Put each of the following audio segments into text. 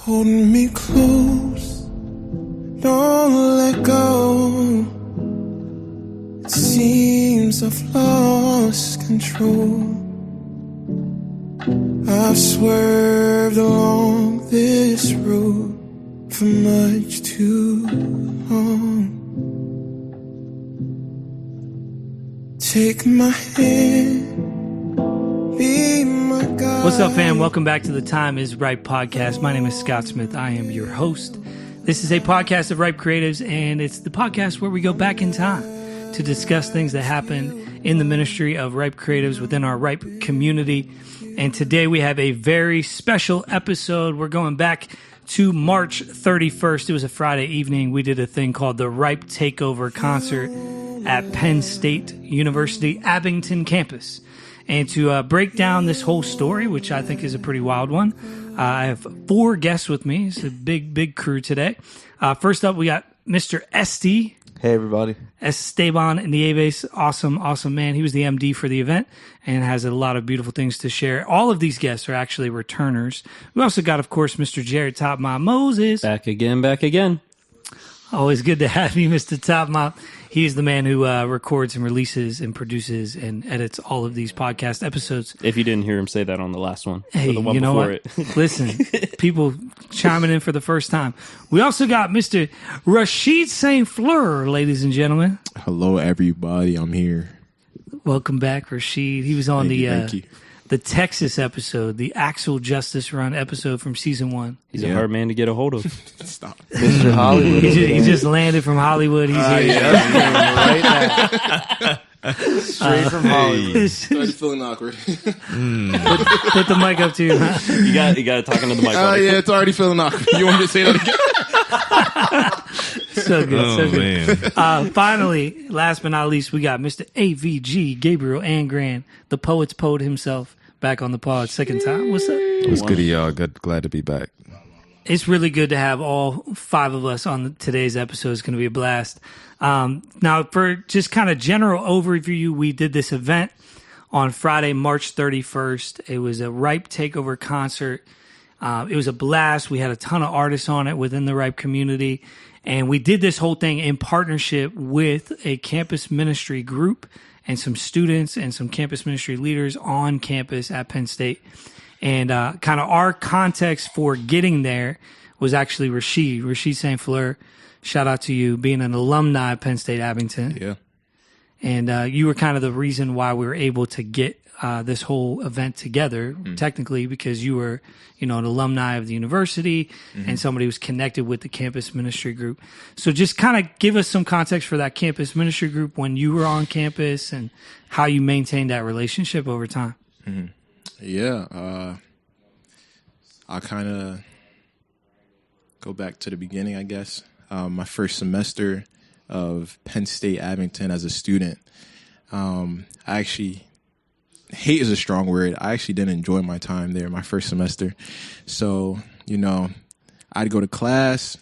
Holding me close, don't let go. It seems I've lost control. I've swerved along this road for much too long. Take my hand, be my guide. What's up, fam? Welcome back to the Time is Ripe podcast. My name is Scott Smith. I am your host. This is a podcast of Ripe Creatives, and it's the podcast where we go back in time to discuss things that happen in the ministry of Ripe Creatives within our Ripe community. And today we have a very special episode. We're going back to March 31st. It was a Friday evening. We did a thing called the Ripe Takeover concert at Penn State University Abington campus. And to break down this whole story, which I think is a pretty wild one, I have four guests with me. It's a big crew today. First up, we got Mr. Estee. Hey, everybody. Esteban Nieves, awesome man. He was the MD for the event and has a lot of beautiful things to share. All of these guests are actually returners. We also got, of course, Mr. Jarrett Top Mop Moses. Back again. Always good to have you, Mr. Top Mop. He's the man who records and releases and produces and edits all of these podcast episodes. If you didn't hear him say that on the last one. Hey, the one you know before what? It. Listen, people chiming in for the first time. We also got Mr. Rashid Saint-Fleur, ladies and gentlemen. Hello, everybody. I'm here. Welcome back, Rashid. He was on Thank you. The Texas episode, the Axel Justice Run episode from season 1. He's a hard man to get a hold of. Stop. Mr. Hollywood. He just landed from Hollywood. He's here. Right now. Straight from Hollywood. Started feeling awkward. Put the mic up to you. Huh? You got to talk into the mic. Yeah, it's already feeling awkward. You want me to say that again? So good. Man. Finally, last but not least, we got Mr. AVG, Gabriel Angran, the poet's poet himself, back on the pod, second time. What's up? What's good, y'all? Glad to be back. It's really good to have all five of us on today's episode. It's going to be a blast. Now, for just kind of general overview, we did this event on Friday, March 31st. It was a Ripe Takeover concert. It was a blast. We had a ton of artists on it within the Ripe community. And we did this whole thing in partnership with a campus ministry group and some students and some campus ministry leaders on campus at Penn State. And kind of our context for getting there was actually Rashid Saint-Fleur. Shout out to you, being an alumni of Penn State Abington. Yeah. And you were kind of the reason why we were able to get this whole event together, technically, because you were, an alumni of the university and somebody who's connected with the campus ministry group. So just kind of give us some context for that campus ministry group when you were on campus and how you maintained that relationship over time. Mm-hmm. Yeah. I'll kind of go back to the beginning, I guess. My first semester of Penn State Abington as a student, hate is a strong word. I actually didn't enjoy my time there, my first semester. So, I'd go to class,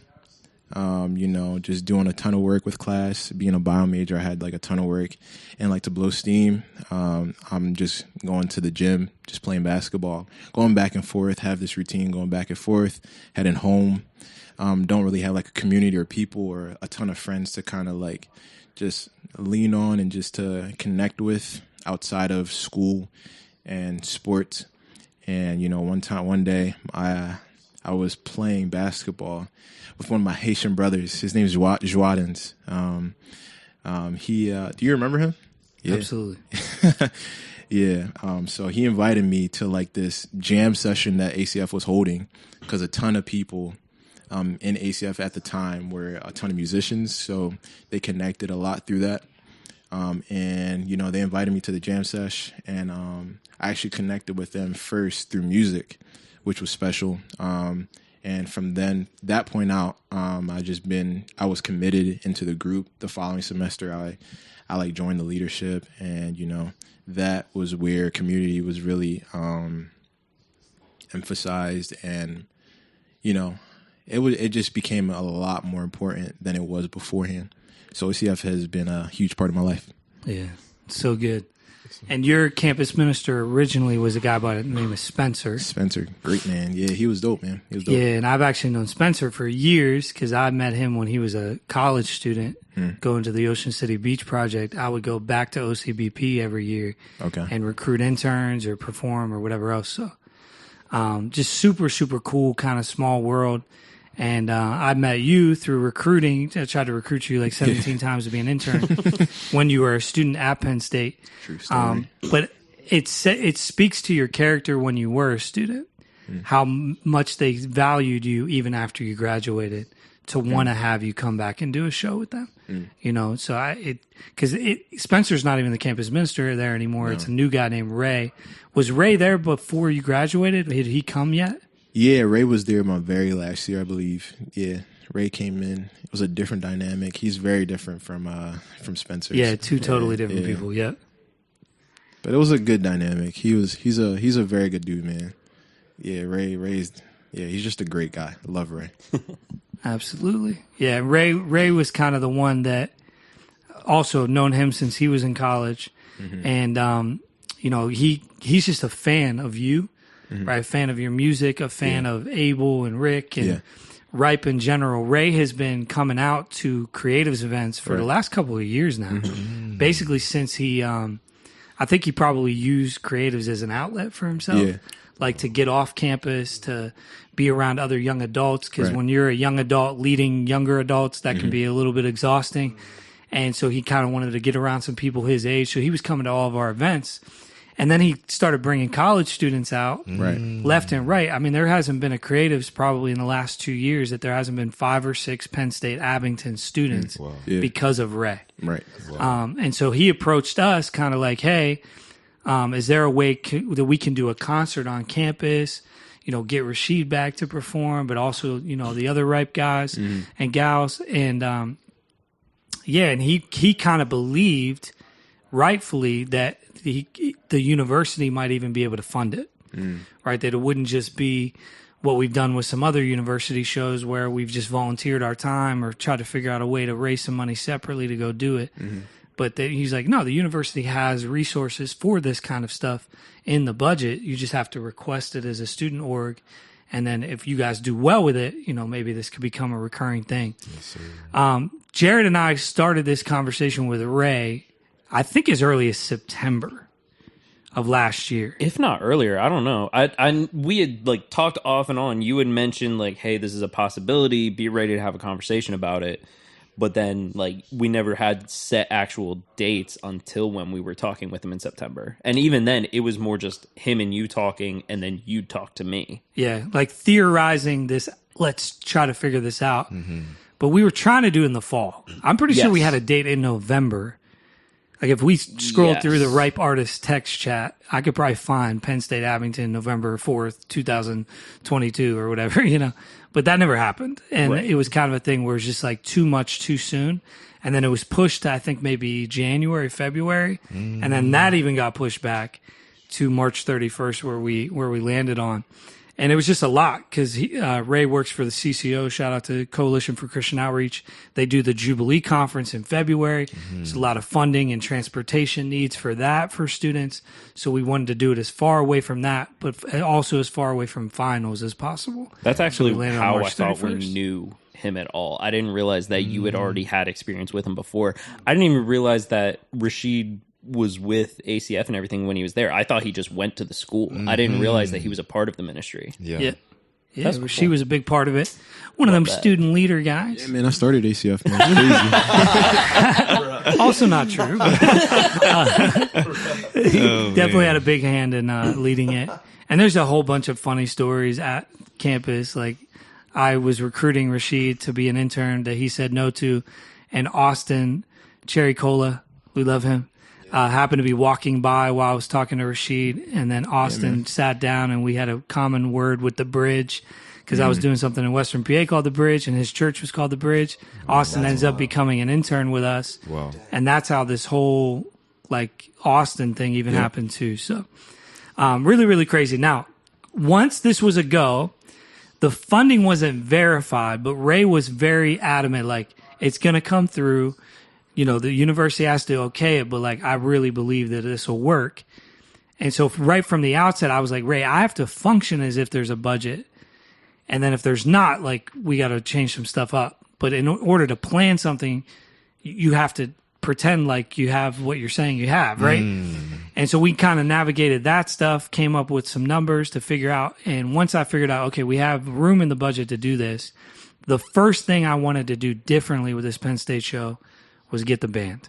just doing a ton of work with class. Being a bio major, I had like a ton of work. And like to blow steam, I'm just going to the gym, just playing basketball, going back and forth, have this routine going back and forth, heading home. Don't really have like a community or people or a ton of friends to kind of like just lean on and just to connect with outside of school and sports. And, one day I was playing basketball with one of my Haitian brothers. His name is Joadens. Do you remember him? Yeah. Absolutely. Yeah. So he invited me to like this jam session that ACF was holding because a ton of people in ACF at the time were a ton of musicians. So they connected a lot through that. And they invited me to the jam sesh, and I actually connected with them first through music, which was special. And from that point out, I was committed into the group. The following semester, I joined the leadership, and that was where community was really emphasized, and it just became a lot more important than it was beforehand. So ACF has been a huge part of my life. Yeah, so good. And your campus minister originally was a guy by the name of Spencer. Spencer, great man. Yeah, he was dope, man. He was dope. Yeah, and I've actually known Spencer for years because I met him when he was a college student going to the Ocean City Beach Project. I would go back to OCBP every year and recruit interns or perform or whatever else. So just super, super cool kind of small world. And I met you through recruiting. I tried to recruit you like 17 times to be an intern when you were a student at Penn State. True story. But it speaks to your character when you were a student, how much they valued you even after you graduated to want to have you come back and do a show with them. You know, so because Spencer's not even the campus minister there anymore. No. It's a new guy named Ray. Was Ray there before you graduated? Had he come yet? Yeah, Ray was there my very last year, I believe. Yeah, Ray came in. It was a different dynamic. He's very different from Spencer. Yeah, two totally different people. Yeah, but it was a good dynamic. He's a very good dude, man. Yeah, Ray's he's just a great guy. I love Ray. Absolutely. Yeah, Ray was kind of the one that also known him since he was in college, and you know he's just a fan of you. Right, a fan of your music, a fan of Abel and Rick and Ripe in general. Ray has been coming out to creatives events for the last couple of years now. Basically, since he, I think he probably used creatives as an outlet for himself, like to get off campus, to be around other young adults. Because when you're a young adult leading younger adults, that can be a little bit exhausting. And so he kind of wanted to get around some people his age. So he was coming to all of our events. And then he started bringing college students out left and right. I mean, there hasn't been a creatives probably in the last 2 years that there hasn't been 5 or 6 Penn State Abington students because of Ray. Right. And so he approached us kind of like, hey, is there a way that we can do a concert on campus, you know, get Rashid back to perform, but also, you know, the other Ripe guys and gals. And, and he kind of believed rightfully that the university might even be able to fund it, right? That it wouldn't just be what we've done with some other university shows where we've just volunteered our time or tried to figure out a way to raise some money separately to go do it. But he's like, no, the university has resources for this kind of stuff in the budget. You just have to request it as a student org. And then if you guys do well with it, you know, maybe this could become a recurring thing. Yes, sir. Jarrett and I started this conversation with Ray, I think as early as September of last year, if not earlier. I don't know. We had like talked off and on. You had mentioned like, "Hey, this is a possibility. Be ready to have a conversation about it." But then, like, we never had set actual dates until when we were talking with him in September. And even then, it was more just him and you talking, and then you talk to me. Yeah, like theorizing this. Let's try to figure this out. But we were trying to do it in the fall. I'm pretty sure we had a date in November. Like if we scrolled through the Ripe Artist text chat, I could probably find Penn State Abington November 4th, 2022 or whatever, you know. But that never happened. And it was kind of a thing where it was just like too much too soon. And then it was pushed to, I think, maybe January, February. And then that even got pushed back to March 31st where we landed on. And it was just a lot because Ray works for the CCO. Shout out to Coalition for Christian Outreach. They do the Jubilee Conference in February. There's a lot of funding and transportation needs for that for students. So we wanted to do it as far away from that, but also as far away from finals as possible. That's actually how I thought we knew him at all. I didn't realize that you had already had experience with him before. I didn't even realize that Rashid was with ACF and everything when he was there. I thought he just went to the school. I didn't realize that he was a part of the ministry. Yeah, cool. She was a big part of it. One of them student leader guys. Yeah, man, I started ACF, man. Crazy. Also not true. But, he definitely had a big hand in leading it. And there's a whole bunch of funny stories at campus. Like I was recruiting Rashid to be an intern that he said no to. And Austin, Cherry Cola, we love him. Happened to be walking by while I was talking to Rashid, and then Austin sat down, and we had a common word with the Bridge because I was doing something in Western PA called the Bridge, and his church was called the Bridge. Austin ends up becoming an intern with us, and that's how this whole like Austin thing even happened too. So really, really crazy. Now, once this was a go, the funding wasn't verified, but Ray was very adamant, like it's going to come through. the university has to okay it, but like, I really believe that this will work. And so right from the outset, I was like, Ray, I have to function as if there's a budget. And then if there's not, like, we got to change some stuff up. But in order to plan something, you have to pretend like you have what you're saying you have, right? And so we kind of navigated that stuff, came up with some numbers to figure out. And once I figured out, okay, we have room in the budget to do this, the first thing I wanted to do differently with this Penn State show was get the band.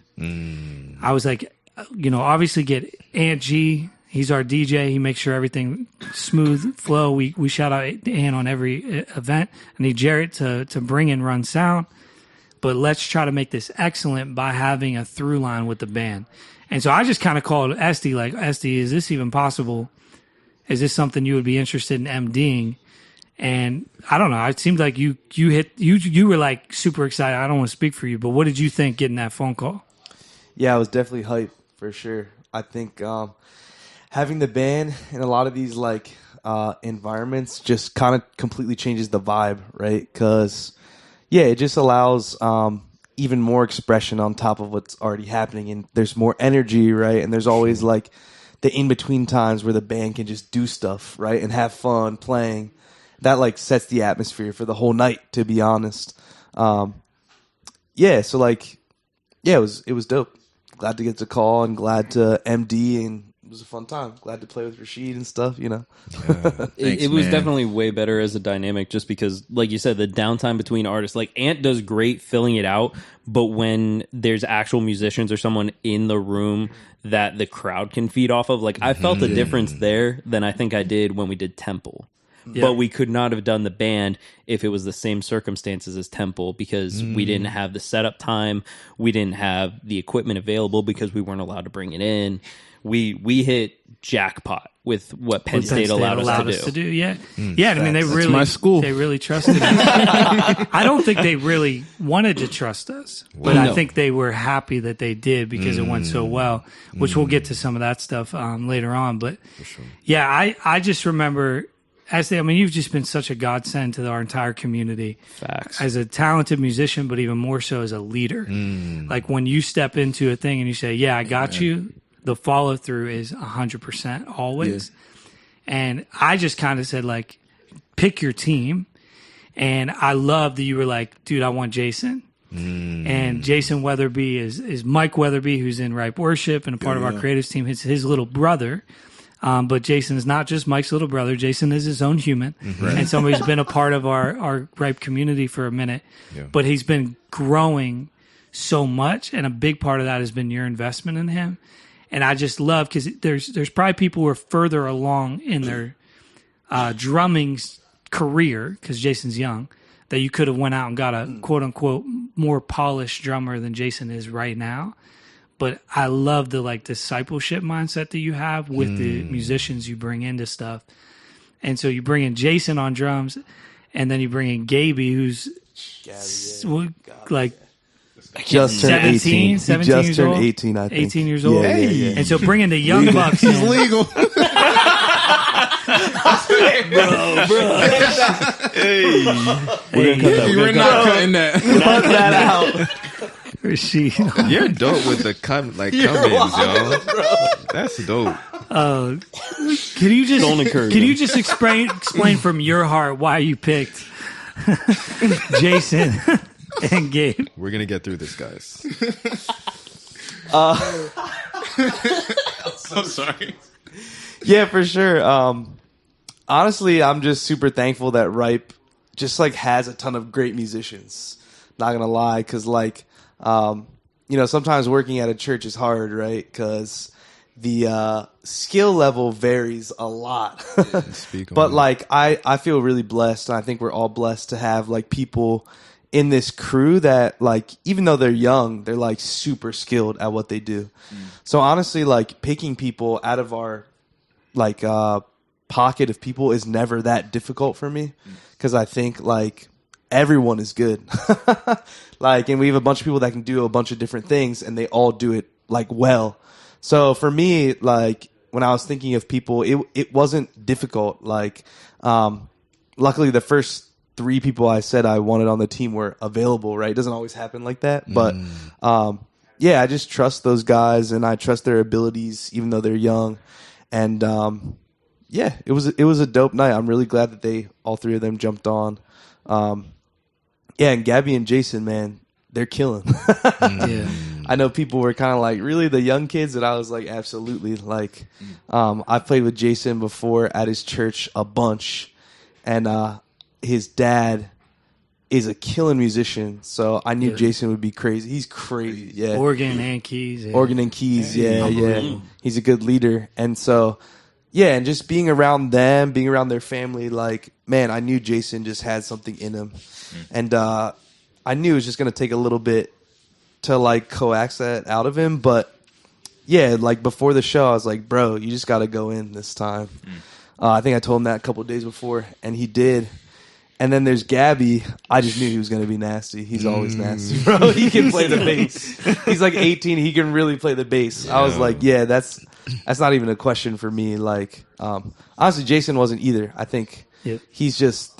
I was like, obviously get Ant G. He's our DJ. He makes sure everything smooth flow. We shout out Ant on every event. I need Jarrett to bring and run sound. But let's try to make this excellent by having a through line with the band. And so I just kind of called Estee, like, Estee, is this even possible? Is this something you would be interested in MDing? And I don't know. It seemed like you were like super excited. I don't want to speak for you, but what did you think getting that phone call? Yeah, I was definitely hyped for sure. I think having the band in a lot of these like environments just kind of completely changes the vibe, right? Because it just allows even more expression on top of what's already happening, and there's more energy, right? And there's always like the in between times where the band can just do stuff, right, and have fun playing. That like sets the atmosphere for the whole night, to be honest. So like, it was dope. Glad to get the call and glad to MD, and it was a fun time. Glad to play with Rashid and stuff, It was definitely way better as a dynamic just because, like you said, the downtime between artists. Like, Ant does great filling it out, but when there's actual musicians or someone in the room that the crowd can feed off of, like, I felt a difference there than I think I did when we did Temple. Yeah. But we could not have done the band if it was the same circumstances as Temple because we didn't have the setup time. We didn't have the equipment available because we weren't allowed to bring it in. We hit jackpot with what Penn State allowed us to do. Yeah. I mean, they really, my school. They really trusted us. I don't think they really wanted to trust us, but I think they were happy that they did because it went so well, which we'll get to some of that stuff later on. But I just remember, you've just been such a godsend to our entire community. Facts. As a talented musician, but even more so as a leader. Like when you step into a thing and you say, I got you, the follow through is 100% always. Yeah. And I just kind of said, like, pick your team. And I love that you were like, dude, I want Jason. And Jason Weatherbe is Mike Weatherbe, who's in Ripe Worship and a part of our creatives team. It's his little brother. But Jason is not just Mike's little brother. Jason is his own human and somebody who's been a part of our Ripe community for a minute. Yeah. But he's been growing so much, and a big part of that has been your investment in him. And I just love, because there's probably people who are further along in their drumming career, because Jason's young, that you could have went out and got a quote-unquote more polished drummer than Jason is right now. But I love the like discipleship mindset that you have with the musicians you bring into stuff. And so you bring in Jason on drums, and then you bring in Gaby, who's like just turned 18. 17 just years turned old? 18, I think. 18 years old. Yeah. And so bringing the young bucks He's in. legal. bro. We're not cutting that. Cut that out. Rashid. You're dope with the come-ins, yo. That's dope. Can you just Don't encourage can him. you just explain from your heart why you picked Jason and Gabe? We're gonna get through this, guys. So sorry. Yeah, for sure. Honestly, I'm just super thankful that Ripe just like has a ton of great musicians. Not gonna lie, because like sometimes working at a church is hard, right? Because the skill level varies a lot. But like I feel really blessed, and I think we're all blessed to have like people in this crew that like, even though they're young, they're like super skilled at what they do. So honestly, like picking people out of our like pocket of people is never that difficult for me, because I think like everyone is good. Like, and we have a bunch of people that can do a bunch of different things, and they all do it like well. So for me, like when I was thinking of people, it wasn't difficult. Like, luckily the first 3 people I said I wanted on the team were available, right? It doesn't always happen like that, but yeah, I just trust those guys, and I trust their abilities, even though they're young. And yeah, it was a dope night. I'm really glad that all three of them jumped on. Yeah, and Gabby and Jason, man, they're killing. Yeah. I know people were kind of like, really, the young kids? And I was like, absolutely. Like, I played with Jason before at his church a bunch, and his dad is a killing musician, so I knew Jason would be crazy. He's crazy, yeah. Organ and keys. Yeah. Organ and keys, yeah. He's a good leader. And so, yeah, and just being around them, being around their family, like, man, I knew Jason just had something in him. And I knew it was just going to take a little bit to, like, coax that out of him. But, yeah, like, before the show, I was like, bro, you just got to go in this time. I think I told him that a couple of days before, and he did. And then there's Gabby. I just knew he was going to be nasty. He's always nasty, bro. He can play the bass. He's like 18. He can really play the bass. I was like, yeah, that's not even a question for me. Like, honestly, Jason wasn't either. I think they're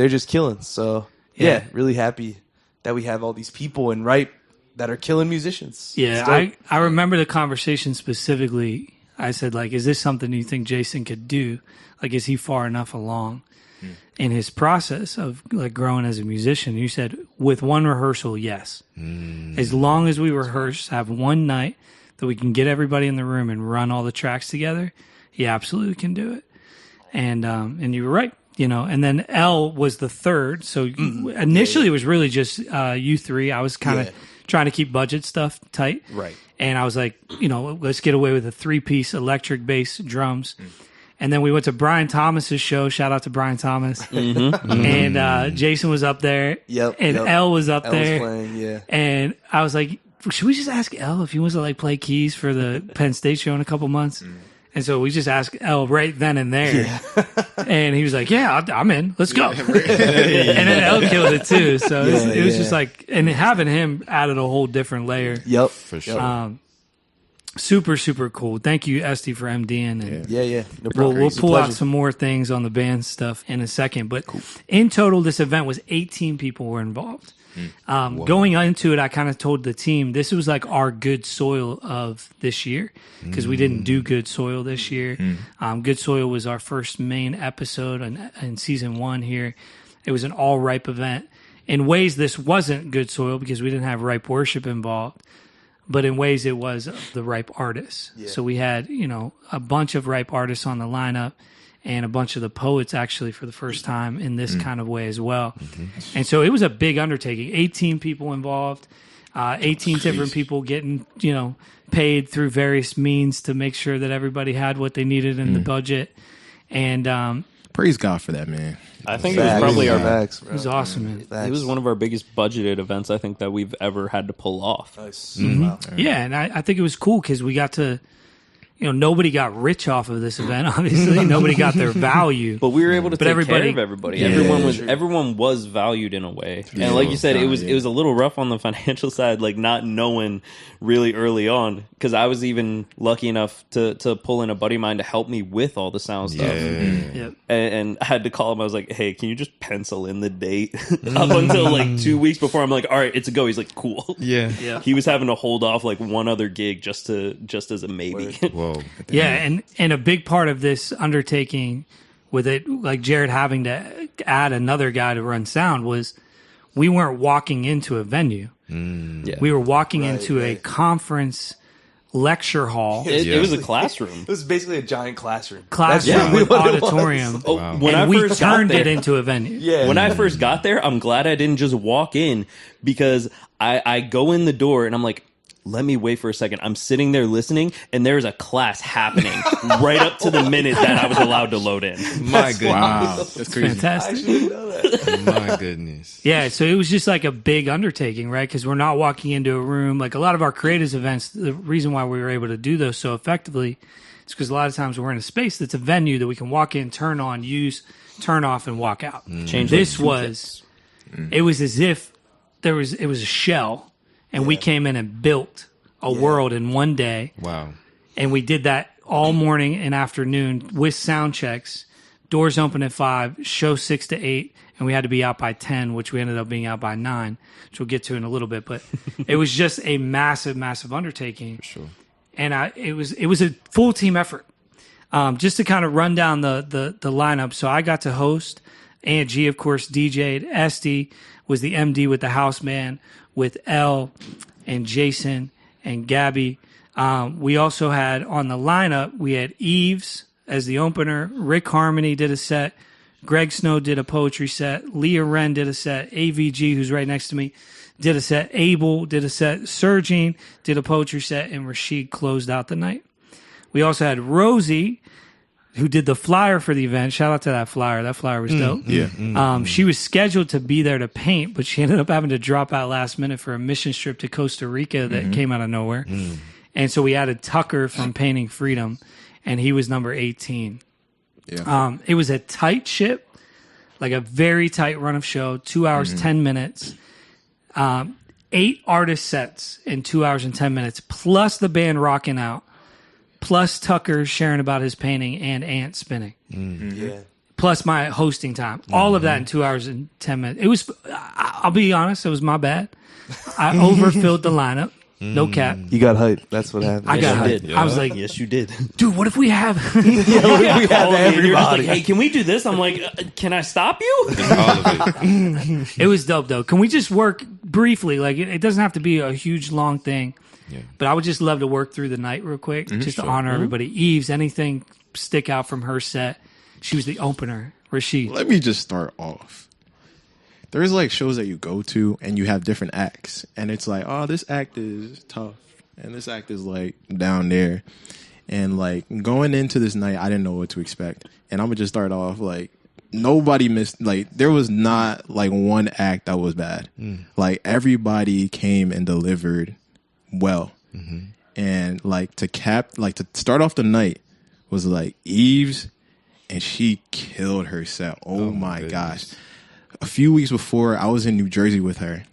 just killing. So, yeah, really happy that we have all these people in Ripe that are killing musicians. Yeah, I remember the conversation specifically. I said, like, is this something you think Jason could do? Like, is he far enough along in his process of, like, growing as a musician? You said, with one rehearsal, yes. As long as we rehearse, have one night that we can get everybody in the room and run all the tracks together, he absolutely can do it. And you were right, you know. And then L was the third. So initially it was really just you three. I was kind of trying to keep budget stuff tight. Right. And I was like, you know, let's get away with a 3-piece electric bass drums. And then we went to Brian Thomas's show. Shout out to Brian Thomas. And Jason was up there. And Elle was up there. Was playing, And I was like, should we just ask Elle if he wants to, like, play keys for the Penn State show in a couple months? And so we just asked Elle right then and there. And he was like, yeah, I'm in. Let's go. And then Elle killed it too. So it was just like, and having him added a whole different layer. Yep. For sure. Super, super cool. Thank you, Estee, for MDing. And No problem. We'll pull out some more things on the band stuff in a second. But in total, this event was 18 people were involved. Going into it, I kind of told the team this was like our good soil of this year because we didn't do good soil this year. Good soil was our first main episode in season 1 here. It was an all Ripe event. In ways, this wasn't good soil because we didn't have Ripe worship involved. But in ways, it was the Ripe artists. So we had, you know, a bunch of Ripe artists on the lineup and a bunch of the poets actually for the first time in this kind of way as well. And so it was a big undertaking. 18 people involved, 18 different people getting, you know, paid through various means to make sure that everybody had what they needed in the budget. And praise God for that, man. I think it was probably our backs. It was awesome, man. It was one of our biggest budgeted events, I think, that we've ever had to pull off. Nice. Wow. Yeah, and I think it was cool because we got to, you know, nobody got rich off of this event, obviously. Nobody got their value. But we were able to take everybody, care of everybody. Yeah. Everyone was valued in a way. And like you said, it was a little rough on the financial side, like not knowing really early on. Because I was even lucky enough to pull in a buddy of mine to help me with all the sound stuff. And I had to call him. I was like, hey, can you just pencil in the date? Up until like 2 weeks before, I'm like, all right, it's a go. He's like, cool. Yeah. He was having to hold off like one other gig just as a maybe. Whoa. Yeah, and a big part of this undertaking with it, like Jarrett having to add another guy to run sound, was we weren't walking into a venue. We were walking into a conference lecture hall. It was a classroom. It was basically a giant classroom. With auditorium. When we turned it into a venue. When I first got there, I'm glad I didn't just walk in because I go in the door and I'm like, let me wait for a second. I'm sitting there listening, and there's a class happening right up to the minute that I was allowed to load in. My goodness. Wow. That's crazy. Fantastic. I didn't know that. My goodness. Yeah, so it was just like a big undertaking, right? Because we're not walking into a room. Like a lot of our creatives events, the reason why we were able to do those so effectively is because a lot of times we're in a space that's a venue that we can walk in, turn on, use, turn off, and walk out. This was, it was as if it was a shell. And we came in and built a world in one day. Wow. And we did that all morning and afternoon with sound checks Doors open at 5, show 6 to 8, and we had to be out by 10, which we ended up being out by 9, which we'll get to in a little bit. But it was just a massive, massive undertaking. For sure. And it was a full team effort. Just to kind of run down the lineup. So I got to host. Aunt G, of course, DJ'd. Estee was the MD with the house band with L and Jason and Gabby. We also had on the lineup, we had Eves as the opener. Rick Harmony did a set. Greg Snow did a poetry set. Leah Wren did a set. AVG, who's right next to me, did a set. Abel did a set. Sergine did a poetry set. And Rashid closed out the night. We also had Rosie, who did the flyer for the event. Shout out to that flyer. That flyer was dope. Yeah. She was scheduled to be there to paint, but she ended up having to drop out last minute for a mission trip to Costa Rica that came out of nowhere. And so we added Tucker from Painting Freedom, and he was number 18. Yeah. It was a tight ship, like a very tight run of show, 2 hours, 10 minutes. 8 artist sets in 2 hours and 10 minutes, plus the band rocking out, plus Tucker sharing about his painting and Ant spinning. Yeah. Plus my hosting time. All of that in 2 hours and 10 minutes. It was, I'll be honest, it was my bad. I overfilled the lineup. No cap. You got hype. That's what happened. I got Yes, hyped. you did. I was like, Yes, you did. dude, what if we have... we have Everybody. Like, hey, can we do this? I'm like, can I stop you? All of it. It was dope, though. Can we just work briefly? Like, it doesn't have to be a huge, long thing. Yeah. But I would just love to work through the night real quick, just to honor everybody. Eves, anything stick out from her set? She was the opener. Rashid. Let me just start off. There's like shows that you go to and you have different acts, and it's like, oh, this act is tough and this act is like down there. And like going into this night, I didn't know what to expect. And I'm gonna just start off like nobody missed, like there was not like one act that was bad. Like everybody came and delivered well. And like to start off the night was like Eves, and she killed her set. Oh my gosh. A few weeks before, I was in New Jersey with her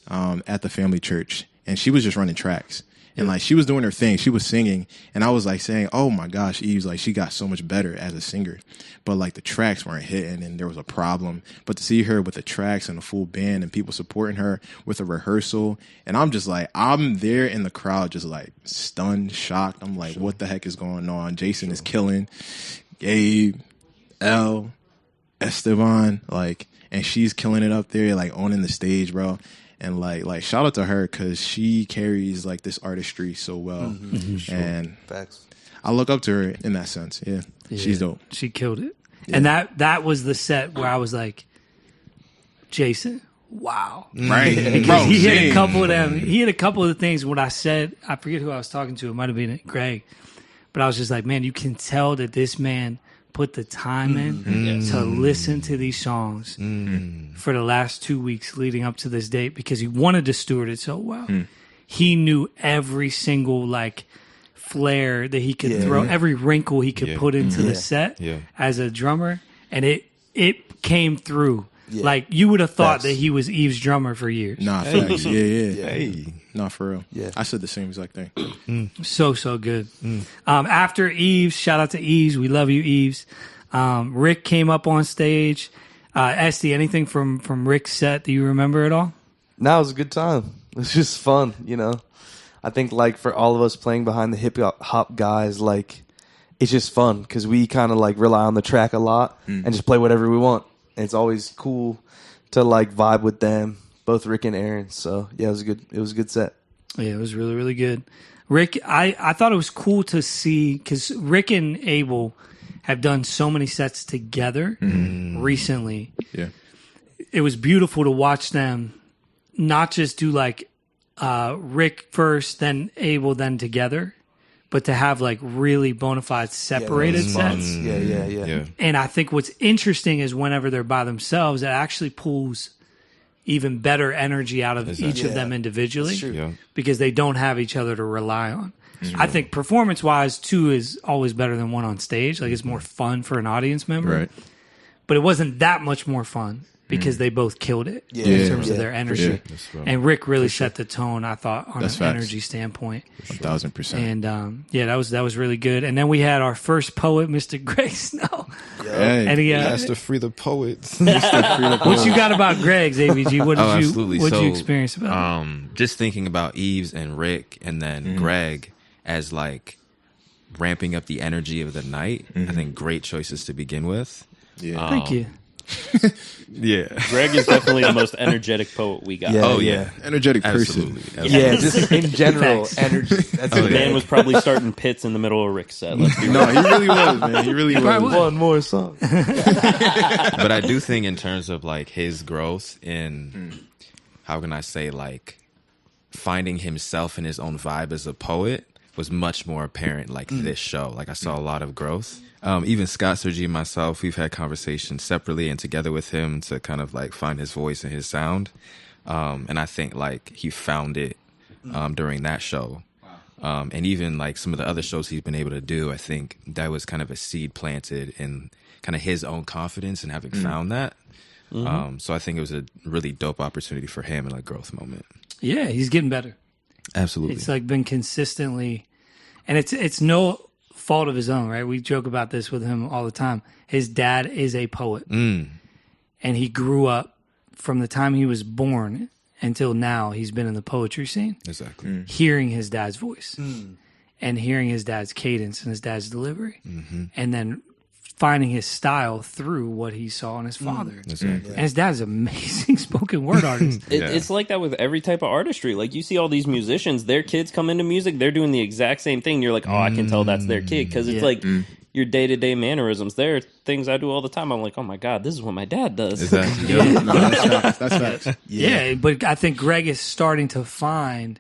at the family church, and she was just running tracks. And like she was doing her thing, she was singing, and I was like saying, "Oh my gosh, Eve's like she got so much better as a singer." But like the tracks weren't hitting, and there was a problem. But to see her with the tracks and a full band and people supporting her with a rehearsal, and I'm just like, I'm there in the crowd, just like stunned, shocked. I'm like, what the heck is going on? Jason is killing, Gabe, L, Esteban, like. And she's killing it up there, like owning the stage, bro. And like shout out to her because she carries like this artistry so well. And Facts. I look up to her in that sense. Yeah. She's dope. She killed it. And that was the set where I was like, Jason, wow. Right. Because he hit a couple of them. He hit a couple of the things when I said, I forget who I was talking to. It might have been Greg. But I was just like, man, you can tell that this man put the time in to listen to these songs for the last 2 weeks leading up to this date because he wanted to steward it so well. He knew every single like flair that he could throw, every wrinkle he could put into the set as a drummer, and it came through. Like you would have thought that he was Eve's drummer for years. Nah, facts. Yeah. Hey. Nah, for real. Yeah. I said the same exact thing. So good. After Eves, shout out to Eves. We love you, Eves. Rick came up on stage. Estee, anything from Rick's set that you remember at all? No, it was a good time. It was just fun, you know. I think like for all of us playing behind the hip hop guys, like it's just fun because we kind of like rely on the track a lot and just play whatever we want. And it's always cool to like vibe with them, both Rick and Aaron. So yeah, it was good. It was a good set. Yeah, it was really, really good. Rick, I thought it was cool to see because Rick and Abel have done so many sets together recently. Yeah. It was beautiful to watch them not just do like Rick first, then Abel, then together, but to have like really bona fide separated sets. Yeah. And I think what's interesting is whenever they're by themselves, it actually pulls even better energy out of each of them individually because they don't have each other to rely on. I think performance-wise, two is always better than one on stage. Like it's more fun for an audience member. Right. But it wasn't that much more fun because they both killed it Yeah. in terms of Yeah, their for energy. sure. And Rick really set the tone, I thought, on That's an facts. energy standpoint. 1,000%. And that was really good. And then we had our first poet, Mr. Greg Snow. Hey, And he, Has to free the poets. what you got about Greg's, AVG? What did absolutely. What did you So, experience about him? Just thinking about Eves and Rick, and then Greg as like ramping up the energy of the night. I think great choices to begin with. Yeah. Thank you. Yeah. Greg is definitely the most energetic poet we got. Yeah. Oh yeah. Energetic person. Absolutely. Yeah, just in general, Facts. energy. That's The it. man was probably starting pits in the middle of Rick's set. Let's be No, he really was, man. He really probably was. was. One more song. But I do think in terms of like his growth in how can I say, like finding himself and his own vibe as a poet was much more apparent like this show. Like I saw a lot of growth. Even Scott Sergi and myself, we've had conversations separately and together with him to kind of like find his voice and his sound. And I think like he found it during that show. And even like some of the other shows he's been able to do, I think that was kind of a seed planted in kind of his own confidence and having found that. So I think it was a really dope opportunity for him and a growth moment. Yeah, he's getting better. Absolutely. It's like been consistently, and it's no fault of his own, right? We joke about this with him all the time. His dad is a poet, and he grew up from the time he was born until now. He's been in the poetry scene, Exactly. hearing his dad's voice and hearing his dad's cadence and his dad's delivery, and then finding his style through what he saw in his father. Exactly. And his dad's an amazing spoken word artist. It's like that with every type of artistry. Like you see all these musicians, their kids come into music, they're doing the exact same thing. You're like, oh, I can tell that's their kid because it's like your day-to-day mannerisms. There are things I do all the time. I'm like, oh my God, this is what my dad does. Exactly. No, that's facts. Yeah, but I think Greg is starting to find,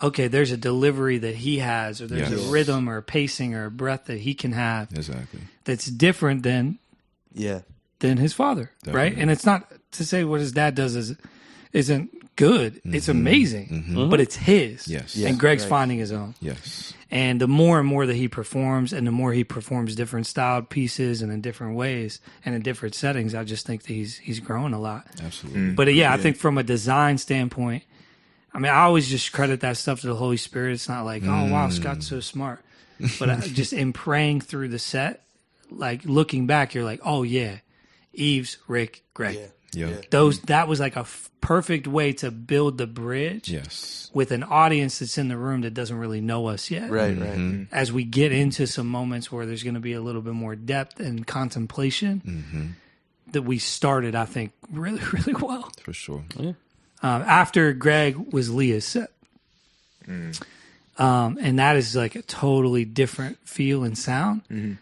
okay, there's a delivery that he has, or there's Yes. a rhythm or a pacing or a breath that he can have Exactly. that's different than his father, right? And it's not to say what his dad does isn't good. It's amazing, but it's his. Yes. And Greg's finding his own. Yes. And the more and more that he performs, and the more he performs different styled pieces and in different ways and in different settings, I just think that he's growing a lot. Absolutely. But I think from a design standpoint, I mean, I always just credit that stuff to the Holy Spirit. It's not like, oh, wow, Scott's so smart. But just in praying through the set, like looking back, you're like, oh, yeah, Eves, Rick, Greg. Yeah. That was like a perfect way to build the bridge Yes. with an audience that's in the room that doesn't really know us yet. Right. As we get into some moments where there's going to be a little bit more depth and contemplation, that we started, I think, really, really well. For sure. After Greg was Leah's set. And that is like a totally different feel and sound,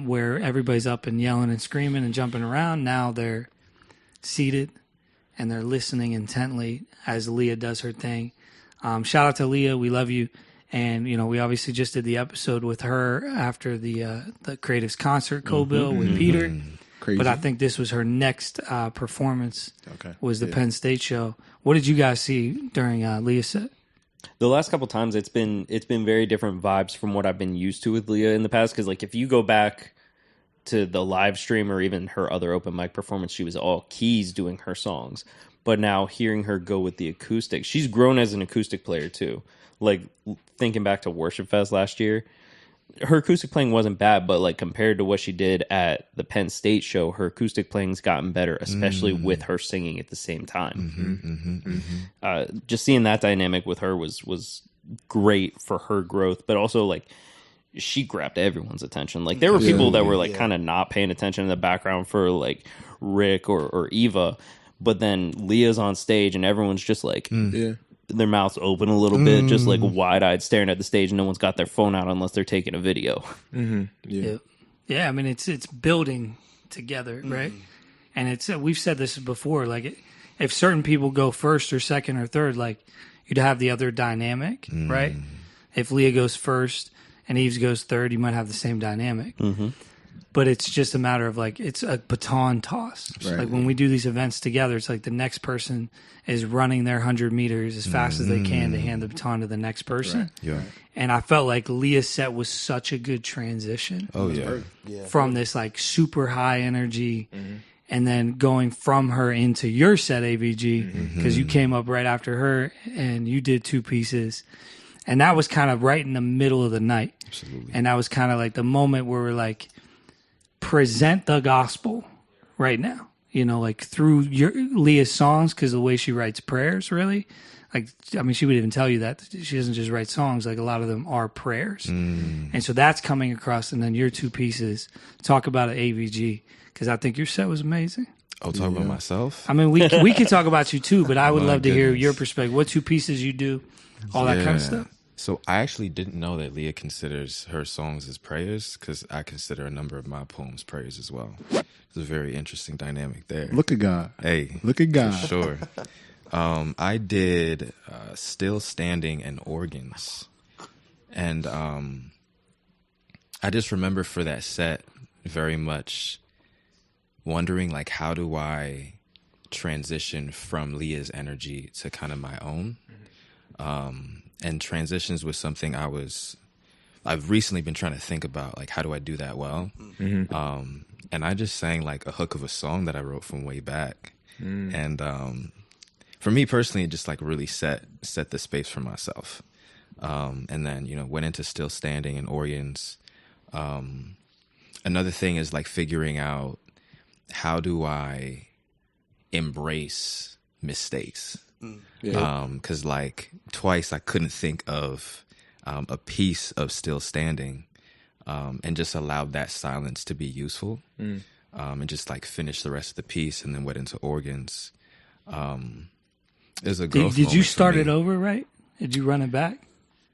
where everybody's up and yelling and screaming and jumping around. Now they're seated and they're listening intently as Leah does her thing. Shout out to Leah. We love you. And, we obviously just did the episode with her after the Creatives concert co-bill with Peter. Crazy. But I think this was her next performance. Okay. Was the Penn State show. What did you guys see during Leah's set? The last couple times it's been very different vibes from what I've been used to with Leah in the past. Because like if you go back to the live stream or even her other open mic performance, she was all keys doing her songs. But now hearing her go with the acoustic, she's grown as an acoustic player too. Like thinking back to Worship Fest last year, her acoustic playing wasn't bad, but like compared to what she did at the Penn State show, her acoustic playing's gotten better, especially with her singing at the same time. Just seeing that dynamic with her was great for her growth, but also like she grabbed everyone's attention. Like there were people that were like kind of not paying attention in the background for like Rick or Eva, but then Leah's on stage and everyone's just like their mouths open a little bit, just like wide-eyed staring at the stage, and no one's got their phone out unless they're taking a video. Yeah, I mean it's building together, right? And it's we've said this before, like if certain people go first or second or third, like you'd have the other dynamic, right? If Leah goes first and Eves goes third, you might have the same dynamic. But it's just a matter of like it's a baton toss. Right. Like when we do these events together, it's like the next person is running their 100 meters as fast as they can to hand the baton to the next person. Yeah. And I felt like Leah's set was such a good transition Oh yeah. from this like super high energy and then going from her into your set AVG, because you came up right after her and you did 2 pieces. And that was kind of right in the middle of the night. Absolutely. And that was kind of like the moment where we're like, present the gospel right now, you know, like through Leah's songs, because the way she writes prayers, really, like, I mean, she would even tell you that she doesn't just write songs, like a lot of them are prayers. And so that's coming across. And then your 2 pieces, talk about it, AVG, because I think your set was amazing. Oh, talk about myself? I mean, we could talk about you too, but I would love to hear goodness. your perspective. What 2 pieces you do, all that kind of stuff. So I actually didn't know that Leah considers her songs as prayers, because I consider a number of my poems prayers as well. It's a very interesting dynamic there. Look at God. Hey, Look at God. for sure. I did Still Standing and Organs. And I just remember for that set very much wondering, like, how do I transition from Leah's energy to kind of my own? And transitions was something I've recently been trying to think about, like, how do I do that well? And I just sang like a hook of a song that I wrote from way back. And for me personally, it just like really set the space for myself. And then, you know, went into Still Standing and Organs. Another thing is like figuring out, how do I embrace mistakes? Because like twice I couldn't think of a piece of Still Standing, and just allowed that silence to be useful, and just like finish the rest of the piece, and then went into Organs. It was a growth. Did you moment start for it me. over, right? Did you run it back?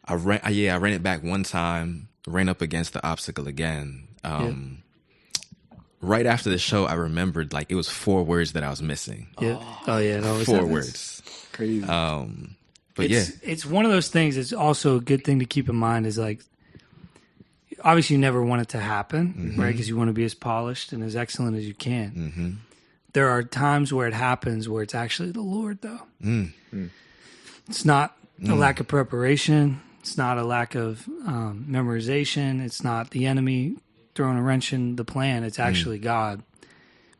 I ran it back one time, ran up against the obstacle again. Right after the show, I remembered like it was 4 words that I was missing. Yeah. Oh yeah, it always 4 happens. words. Crazy. But It's one of those things. It's also a good thing to keep in mind is like, obviously you never want it to happen, right? Because you want to be as polished and as excellent as you can. There are times where it happens where it's actually the Lord, though. It's not a lack of preparation. It's not a lack of memorization. It's not the enemy throwing a wrench in the plan. It's actually God,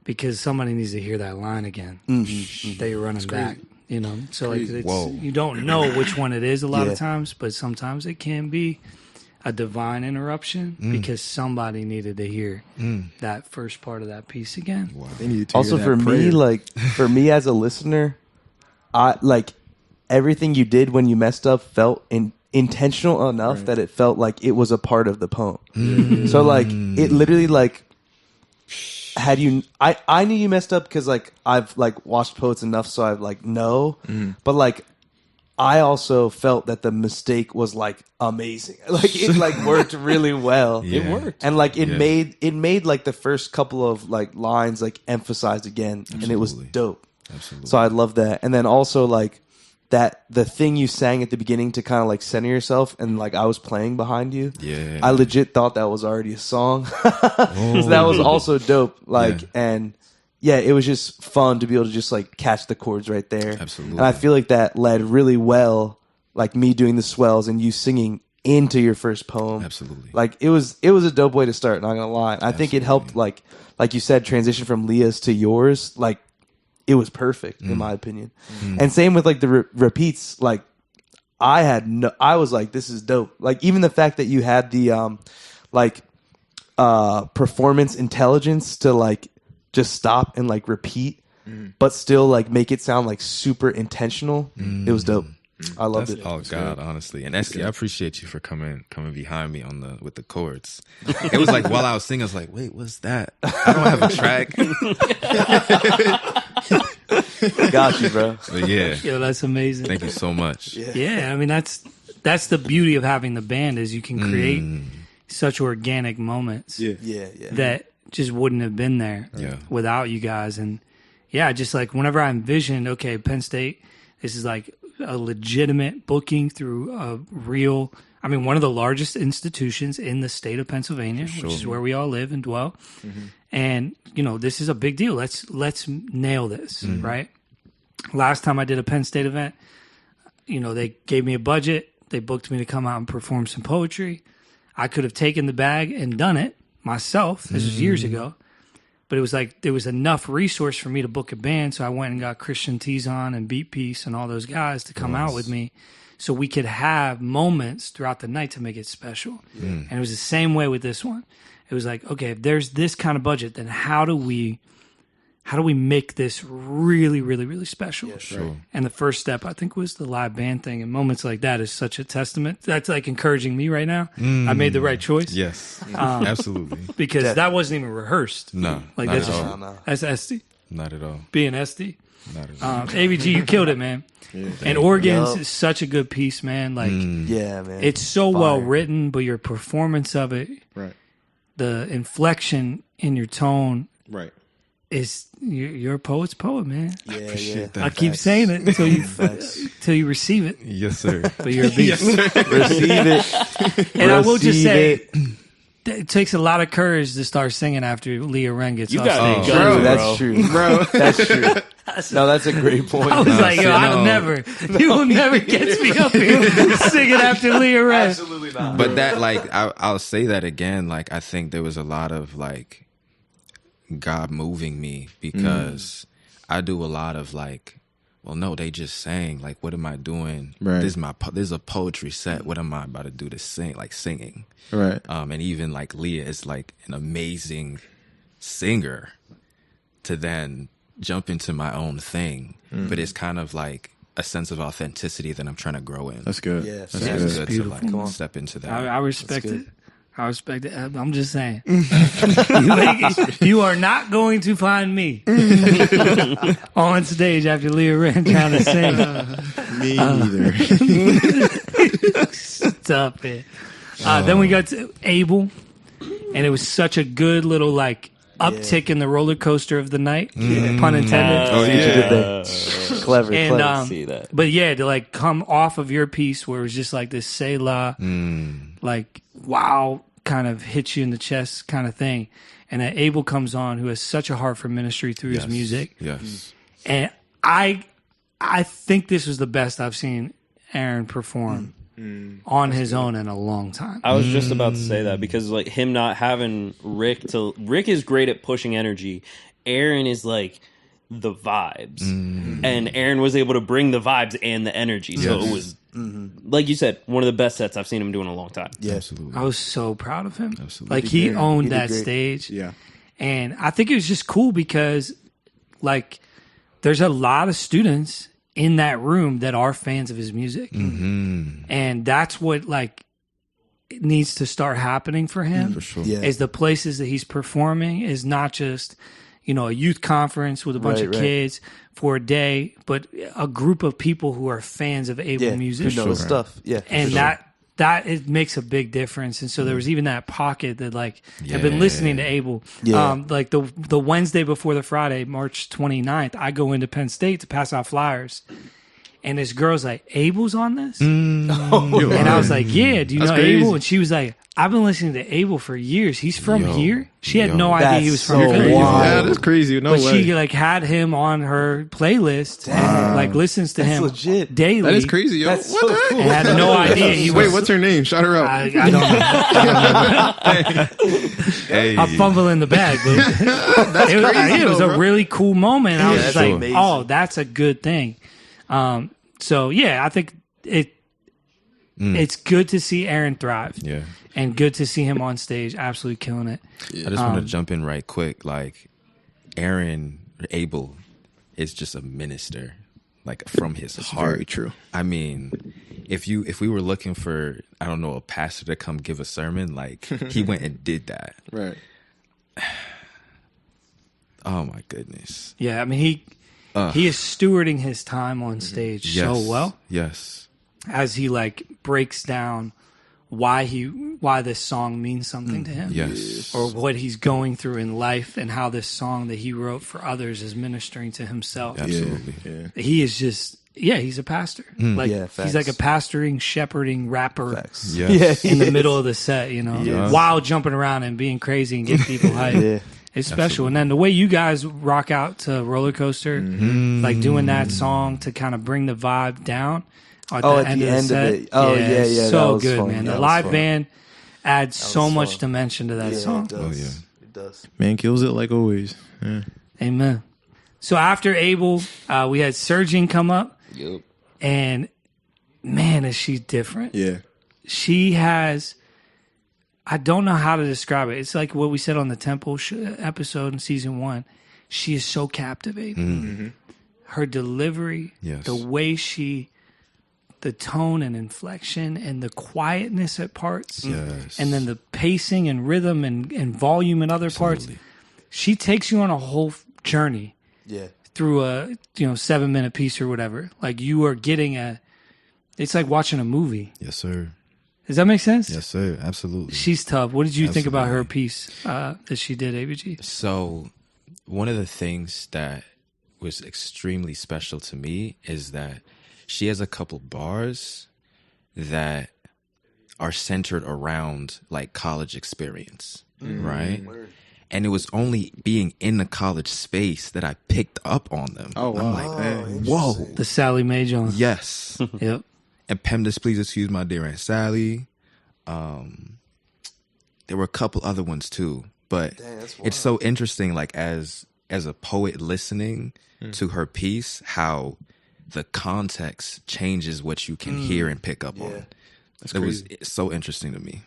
because somebody needs to hear that line again that you're running back. You know, so like you don't know which one it is a lot of times, but sometimes it can be a divine interruption because somebody needed to hear that first part of that piece again. They needed to Also, hear for that me, prayer. like for me as a listener, I like everything you did when you messed up felt intentional enough that it felt like it was a part of the poem. So like it literally like had you, I knew you messed up because like I've like watched poets enough, so I like know, but like I also felt that the mistake was like amazing. Like it like worked really well. Yeah. It worked. And like it made like the first couple of like lines like emphasized again, and it was dope. Absolutely. So I love that. And then also like that the thing you sang at the beginning to kind of like center yourself, and like I was playing behind you. Yeah. I legit thought that was already a song. So that was also dope. Like and yeah, it was just fun to be able to just like catch the chords right there. Absolutely. And I feel like that led really well, like me doing the swells and you singing into your first poem. Absolutely. Like it was a dope way to start, not gonna lie. I think it helped like you said, transition from Leah's to yours. Like it was perfect in my opinion. And same with like the repeats. Like I was like, this is dope. Like even the fact that you had the performance intelligence to like just stop and like repeat, but still like make it sound like super intentional. It was dope. I loved it. Oh God, honestly, and Estee, I appreciate you for coming behind me with the chords. It was like while I was singing, I was like, "Wait, what's that? I don't have a track." Got you, bro. But yeah, Yo, that's amazing. thank you so much. Yeah, I mean that's the beauty of having the band is you can create such organic moments Yeah. that just wouldn't have been there without you guys. And yeah, just like whenever I envisioned, okay, Penn State, this is like a legitimate booking through a real, I mean, one of the largest institutions in the state of Pennsylvania, which is where we all live and dwell. And, you know, this is a big deal. Let's nail this, right? Last time I did a Penn State event, you know, they gave me a budget. They booked me to come out and perform some poetry. I could have taken the bag and done it myself. This was years ago. But it was like there was enough resource for me to book a band, so I went and got Christian Tizon and Beat Piece and all those guys to come out with me, so we could have moments throughout the night to make it special. And it was the same way with this one. It was like, okay, if there's this kind of budget, then how do we make this really, really, really special? Yeah, sure. And the first step, I think, was the live band thing. And moments like that is such a testament. That's like encouraging me right now. I made the right choice. Yes, absolutely. Because that wasn't even rehearsed. No, Like not that's at just, all. that's Estee. Not at all. Being Estee. Not at all. ABG, you killed it, man. And Organs is such a good piece, man. Like, Yeah, man. it's so well written, but your performance of it, Right. the inflection in your tone, Right. is you're a poet's poet, man. Appreciate that. I keep saying it until you receive it. Yes, sir. But you're a beast. Receive it. And I will just say, it. it takes a lot of courage to start singing after Leah Ren gets You off got stage. it. True, Bro. that's true. Bro. That's true. No, that's a great point. I was like, yo, see, I'll no. never, you will never get me up here singing after Leah Ren. Absolutely not. But that, like, I'll say that again. Like, I think there was a lot of like God moving me because I do a lot of like, well, no, they just sang. Like, what am I doing? Right. This is a poetry set. What am I about to do to sing? Like singing. Right. And even like Leah is like an amazing singer to then jump into my own thing. But it's kind of like a sense of authenticity that I'm trying to grow in. That's good. Yes. That's Yeah, It's good. good to beautiful. like step into that. I respect That's it. good. I respect it. I'm just saying. You are not going to find me on stage after Leah Ren trying to sing. Me neither. Stop it. Then we got to Abel, and it was such a good little like uptick in the roller coaster of the night, pun intended. Oh, yeah. Clever, And clever. See that. but yeah, to like come off of your piece where it was just like this Selah, like wow, kind of hits you in the chest kind of thing, and then Abel comes on, who has such a heart for ministry through his music, Yes. and I think this was the best I've seen Aaron perform on his own in a long time. I was just about to say that because like him not having Rick is great at pushing energy. Aaron is like the vibes, and Aaron was able to bring the vibes and the energy. So it was like you said, one of the best sets I've seen him do in a long time. Yeah. Absolutely. I was so proud of him. Absolutely. Like he great. owned He did that great. stage. Yeah. And I think it was just cool because, like, there's a lot of students in that room that are fans of his music. And that's what, like, it needs to start happening for him. For sure. Yeah. Is the places that he's performing is not just, you know, a youth conference with a bunch of Right. kids for a day, but a group of people who are fans of Abel Yeah. music. Who knows stuff. Yeah. And that it makes a big difference. And so there was even that pocket that like had been listening to Abel. Yeah. Like the Wednesday before the Friday, March 29th, I go into Penn State to pass out flyers. And this girl's like, Abel's on this? And I was like, yeah, do you That's know crazy. Abel? And she was like, I've been listening to Abel for years. He's from here. She had Yo. no idea he was That's from so here. wild. Yeah, that's crazy. No But way. she like had him on her playlist and like listens to That's him legit. daily. That is crazy, yo. That's What so the heck? cool. And had no idea he was. Wait, what's her name? Shout her out. I don't know. Hey. I'm fumbling the bag, but it was a really cool moment. I was just like, amazing. oh, that's a good thing. So yeah, I think it's good to see Aaron thrive. Yeah. And good to see him on stage, absolutely killing it. I just want to jump in right quick. Like, Aaron Abel is just a minister, like from his heart. very true. I mean, if we were looking for, I don't know, a pastor to come give a sermon, like he went and did that. Right. Oh my goodness. Yeah, I mean he is stewarding his time on stage Yes. so well Yes. as he like breaks down why this song means something to him. Yes. Or what he's going through in life and how this song that he wrote for others is ministering to himself. Absolutely. Yeah. He is just he's a pastor. Like Yeah, he's like a facts. pastoring, shepherding rapper Facts. Yes. Yeah. in the middle of the set, you know, Yes. while jumping around and being crazy and getting people hyped. Yeah. It's special. And then the way you guys rock out to Roller Coaster, like doing that song to kind of bring the vibe down at the end of the set. it. Oh, yeah, that So was good, fun. man. That The was live fun. band adds so was much fun. dimension to that Yeah, song. it does. Oh, yeah. It It does. Man kills it like always. Yeah. Amen. So after Abel, we had Surgeon come up, Yep. and man, is she different. Yeah. She has, I don't know how to describe it. It's like what we said on the Temple episode in season 1. She is so captivating. Her delivery, Yes. the way the tone and inflection and the quietness at parts, Yes. and then the pacing and rhythm and volume in other parts. She takes you on a whole journey Yeah. through a 7-minute piece or whatever. Like you are getting it's like watching a movie. Yes, sir. Does that make sense? Yes, sir. Absolutely. She's tough. What did you think about her Absolutely. piece that she did, ABG? So, one of the things that was extremely special to me is that she has a couple bars that are centered around like college experience, right? And it was only being in the college space that I picked up on them. Oh, wow. I'm like, whoa. The Sally Mae Jones. Yes. Yep. And PEMDAS, please excuse my dear Aunt Sally. There were a couple other ones too, but that's it's so interesting. Like as a poet listening to her piece, how the context changes what you can hear and pick up on. It was so interesting to me.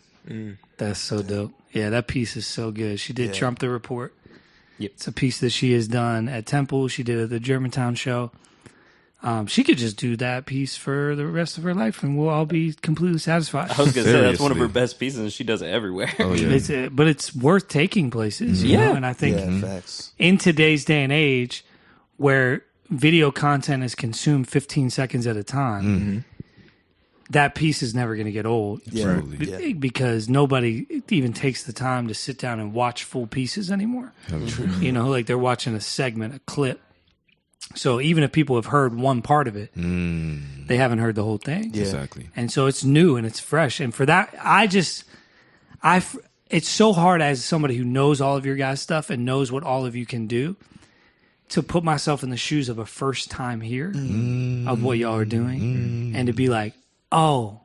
That's so dope. Yeah, that piece is so good. She did Yeah. Trump the Report. Yep. It's a piece that she has done at Temple. She did it at the Germantown show. She could just do that piece for the rest of her life, and we'll all be completely satisfied. I was gonna say that's one of her Seriously. best pieces, and she does it everywhere. Oh yeah. But it's worth taking places, you know? And I think Yeah, facts. in today's day and age, where video content is consumed 15 seconds at a time, that piece is never going to get old. Yeah. Because nobody even takes the time to sit down and watch full pieces anymore. You know, like they're watching a segment, a clip. So even if people have heard one part of it, they haven't heard the whole thing. Yeah. Exactly. And so it's new and it's fresh. And for that, it's so hard as somebody who knows all of your guys' stuff and knows what all of you can do to put myself in the shoes of a first time here of what y'all are doing and to be like, oh,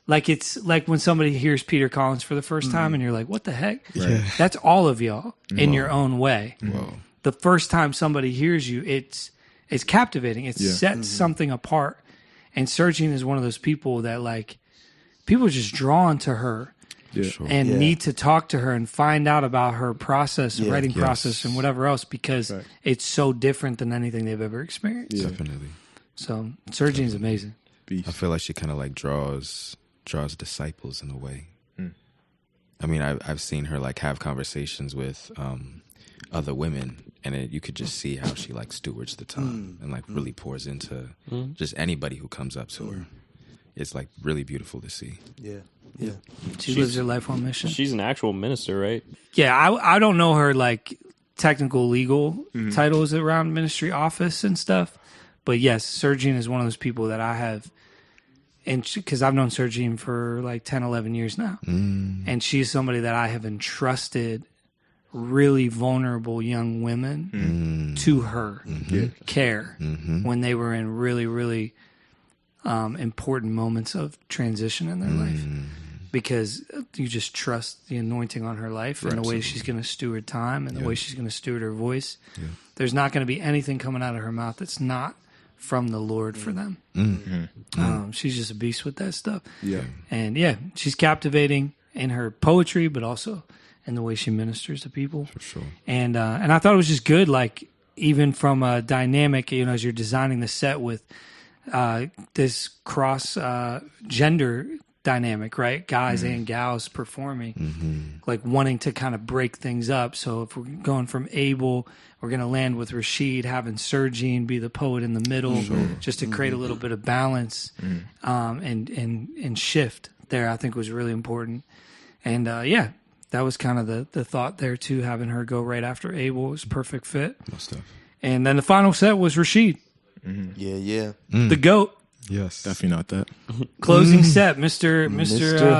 like it's like when somebody hears Peter Collins for the first time and you're like, what the heck? Yeah. That's all of y'all in your own way. Whoa. The first time somebody hears you, it's captivating. It sets something apart. And Sergine is one of those people that like people are just drawn to her and need to talk to her and find out about her process, writing process, and whatever else because it's so different than anything they've ever experienced. Definitely. So Sergine's amazing. I feel like she kind of like draws disciples in a way. I mean, I've seen her like have conversations with other women, and you could just see how she like stewards the time and like really pours into just anybody who comes up to her. It's like really beautiful to see. Yeah. She lives her life on mission. She's an actual minister, right? Yeah, I don't know her like technical legal titles around ministry office and stuff, but yes, Sergine is one of those people that I have, and because I've known Sergine for like 10, 11 years now, and she's somebody that I have entrusted really vulnerable young women to her care when they were in really, really important moments of transition in their life. Because you just trust the anointing on her life and the way she's going to steward time and the way she's going to steward her voice. There's not going to be anything coming out of her mouth that's not from the Lord for them. She's just a beast with that stuff. Yeah. And yeah, she's captivating in her poetry, but also in the way she ministers to people. For sure. And I thought it was just good, like even from a dynamic, you know, as you're designing the set with this cross gender dynamic, right? Guys and gals performing, like wanting to kind of break things up. So if we're going from Abel, we're going to land with Rashid, having Sergine be the poet in the middle, just to create a little bit of balance and shift there. I think was really important. And yeah, that was kind of the thought there too. Having her go right after Abel was perfect fit. And then the final set was Rashid, Yeah. the GOAT. Yes. Definitely not that. Closing set, Mr.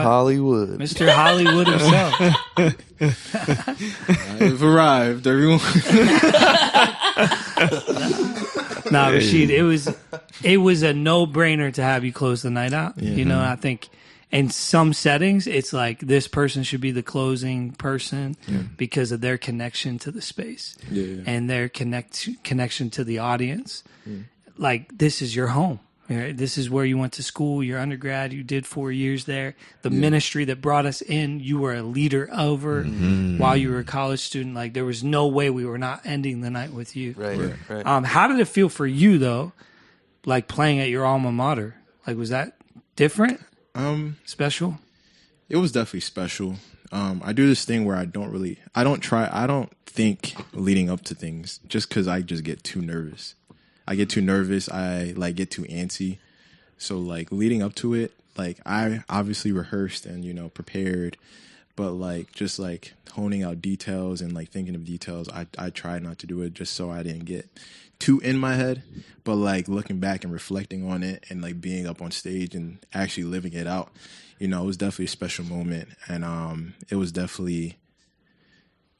Hollywood. Mr. Hollywood himself. I've arrived, everyone. Nah, Rashid, it was a no-brainer to have you close the night out. You know, I think in some settings, it's like this person should be the closing person because of their connection to the space and their connection to the audience. Like, this is your home. Right? This is where you went to school, your undergrad, you did 4 years there. The ministry that brought us in, you were a leader over while you were a college student. Like, there was no way we were not ending the night with you. Right. How did it feel for you, though, like playing at your alma mater? Like, was that different? Special? It was definitely special. I do this thing where I don't think leading up to things just because I just get too nervous. I get too nervous. I like get too antsy. So like leading up to it, like I obviously rehearsed and, you know, prepared, but like just like honing out details and like thinking of details, I tried not to do it just so I didn't get too in my head. But like looking back and reflecting on it and like being up on stage and actually living it out, you know, it was definitely a special moment. And it was definitely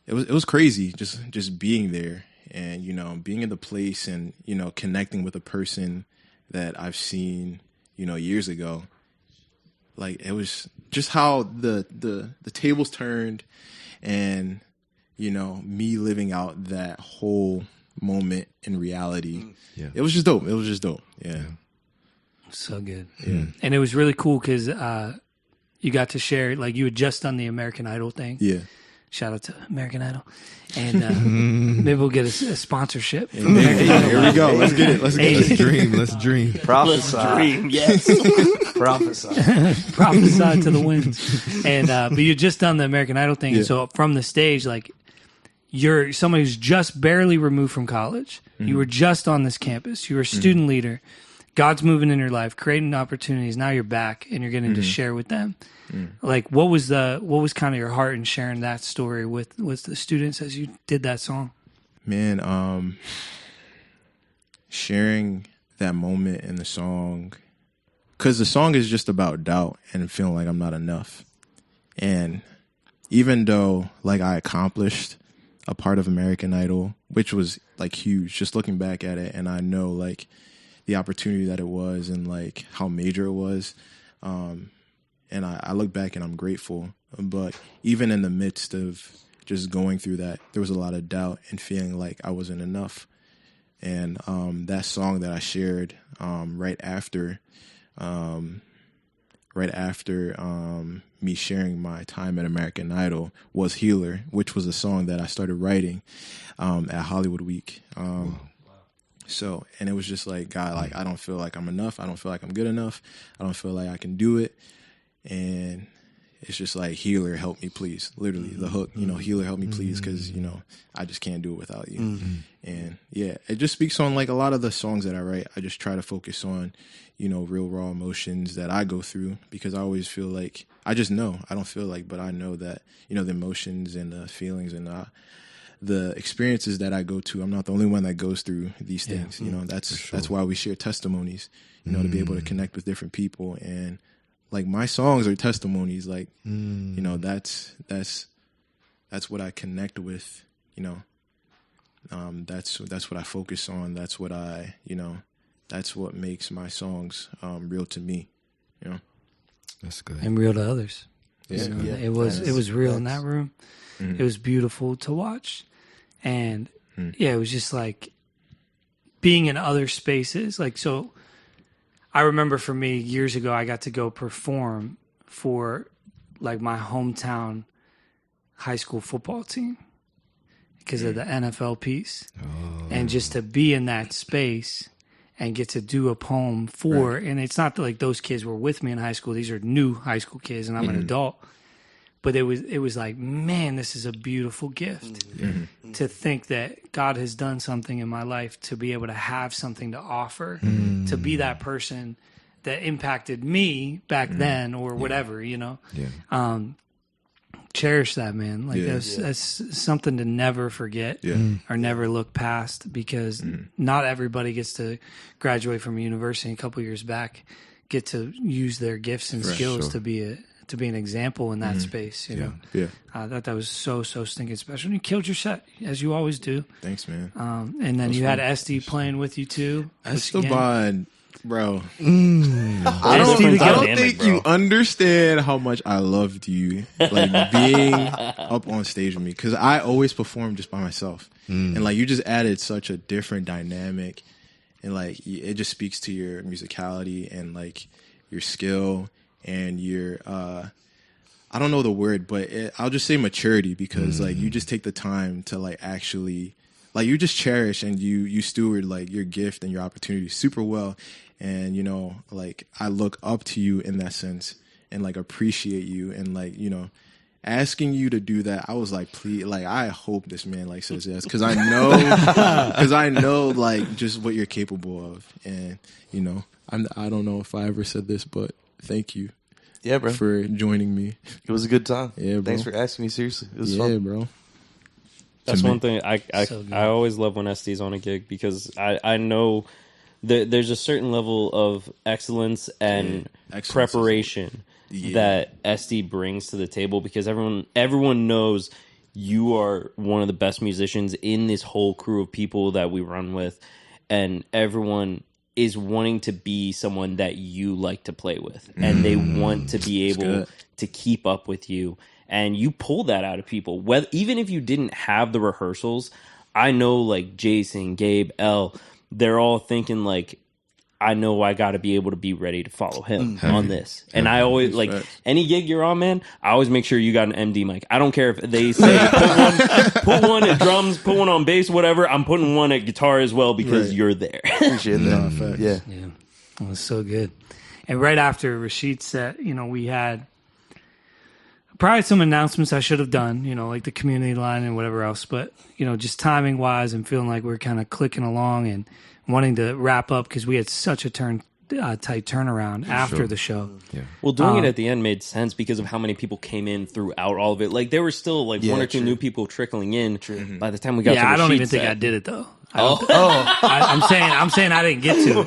it was crazy just being there. And, you know, being in the place and, you know, connecting with a person that I've seen, you know, years ago. Like, it was just how the tables turned and, you know, me living out that whole moment in reality. Yeah. It was just dope. Yeah. So good. Yeah. And it was really cool because you got to share, like, you had just done the American Idol thing. Yeah. Shout out to American Idol. And maybe we'll get a sponsorship. From Here we go. Let's get it. Let's dream. Let's dream. Prophesy. Yes. Prophesy. Prophesy to the winds. And but you just done the American Idol thing. And so from the stage, like, you're somebody who's just barely removed from college. You were just on this campus. You were a student leader. God's moving in your life, creating opportunities. Now you're back and you're getting to share with them. Like, what was kind of your heart in sharing that story with the students as you did that song? Man, sharing that moment in the song, because the song is just about doubt and feeling like I'm not enough. And even though like I accomplished a part of American Idol, which was like huge, just looking back at it, and I know like the opportunity that it was and like how major it was. And I look back and I'm grateful. But even in the midst of just going through that, there was a lot of doubt and feeling like I wasn't enough. And that song that I shared right after me sharing my time at American Idol was Healer, which was a song that I started writing at Hollywood Week. So, and it was just like, God, like, I don't feel like I'm enough. I don't feel like I'm good enough. I don't feel like I can do it. And it's just like, Healer, help me, please. Literally, the hook, you know, Healer, help me, please, because, you know, I just can't do it without you. And yeah, it just speaks on like a lot of the songs that I write. I just try to focus on, you know, real raw emotions that I go through, because I always feel like, I just know, I don't feel like, but I know that, you know, the emotions and the feelings and the experiences that I go to, I'm not the only one that goes through these things. You know, that's why we share testimonies, you know, to be able to connect with different people. And like, my songs are testimonies. Like, you know, that's what I connect with, you know. That's what I focus on. That's what that's what makes my songs real to me, you know. That's good. And real to others. Yeah. So it was real in that room. It was beautiful to watch. And yeah, it was just like being in other spaces. Like, so I remember for me years ago, I got to go perform for like my hometown high school football team because of the NFL piece. And just to be in that space and get to do a poem for, and it's not like those kids were with me in high school. These are new high school kids and I'm an adult. But it was like, man, this is a beautiful gift to think that God has done something in my life to be able to have something to offer, to be that person that impacted me back then or whatever, you know. Cherish that, man. Like that's something to never forget or never look past, because not everybody gets to graduate from a university a couple years back, get to use their gifts and skills to be an example in that space, you know. I thought that was so stinking special. And you killed your set, as you always do. Thanks, man. And then you had Estee playing with you too. Esteban bro. I Different don't dynamic, think bro. you understand how much I loved you, like being up on stage with me, because I always perform just by myself, and like you just added such a different dynamic, and like it just speaks to your musicality and like your skill and your I don't know the word, but I'll just say maturity, because like you just take the time to like actually. Like you just cherish and you steward like your gift and your opportunity super well, and you know, like I look up to you in that sense and like appreciate you, and like, you know, asking you to do that, I was like, please, like I hope this man like says yes, because I know like just what you're capable of, and you know, I don't know if I ever said this, but thank you, Yeah, bro. for joining me. It was a good time. Yeah, bro. Thanks for asking me. Seriously, it was Yeah, fun. bro. That's one thing So good. I always love when Estee's on a gig, because I know there's a certain level of excellence and Excellence preparation that Estee brings to the table, because everyone knows you are one of the best musicians in this whole crew of people that we run with, and everyone is wanting to be someone that you like to play with, and they want to be able to keep up with you. And you pull that out of people. Even if you didn't have the rehearsals, I know like Jason, Gabe, L, they're all thinking like, I know I got to be able to be ready to follow him on this. And I always like any gig you're on, man, I always make sure you got an MD mic. I don't care if they say put one at drums, put one on bass, whatever. I'm putting one at guitar as well, because you're there. Appreciate that. facts. Yeah. Yeah, it was so good. And right after Rashid set, you know, we had probably some announcements I should have done, you know, like the community line and whatever else. But, you know, just timing wise and feeling like we're kind of clicking along and wanting to wrap up, because we had such a tight turnaround after the show. Yeah. Well, doing it at the end made sense because of how many people came in throughout all of it. Like there were still like one or two new people trickling in by the time we got to Yeah, I don't even Rashid's think set. I did it though. I'm saying I didn't get to.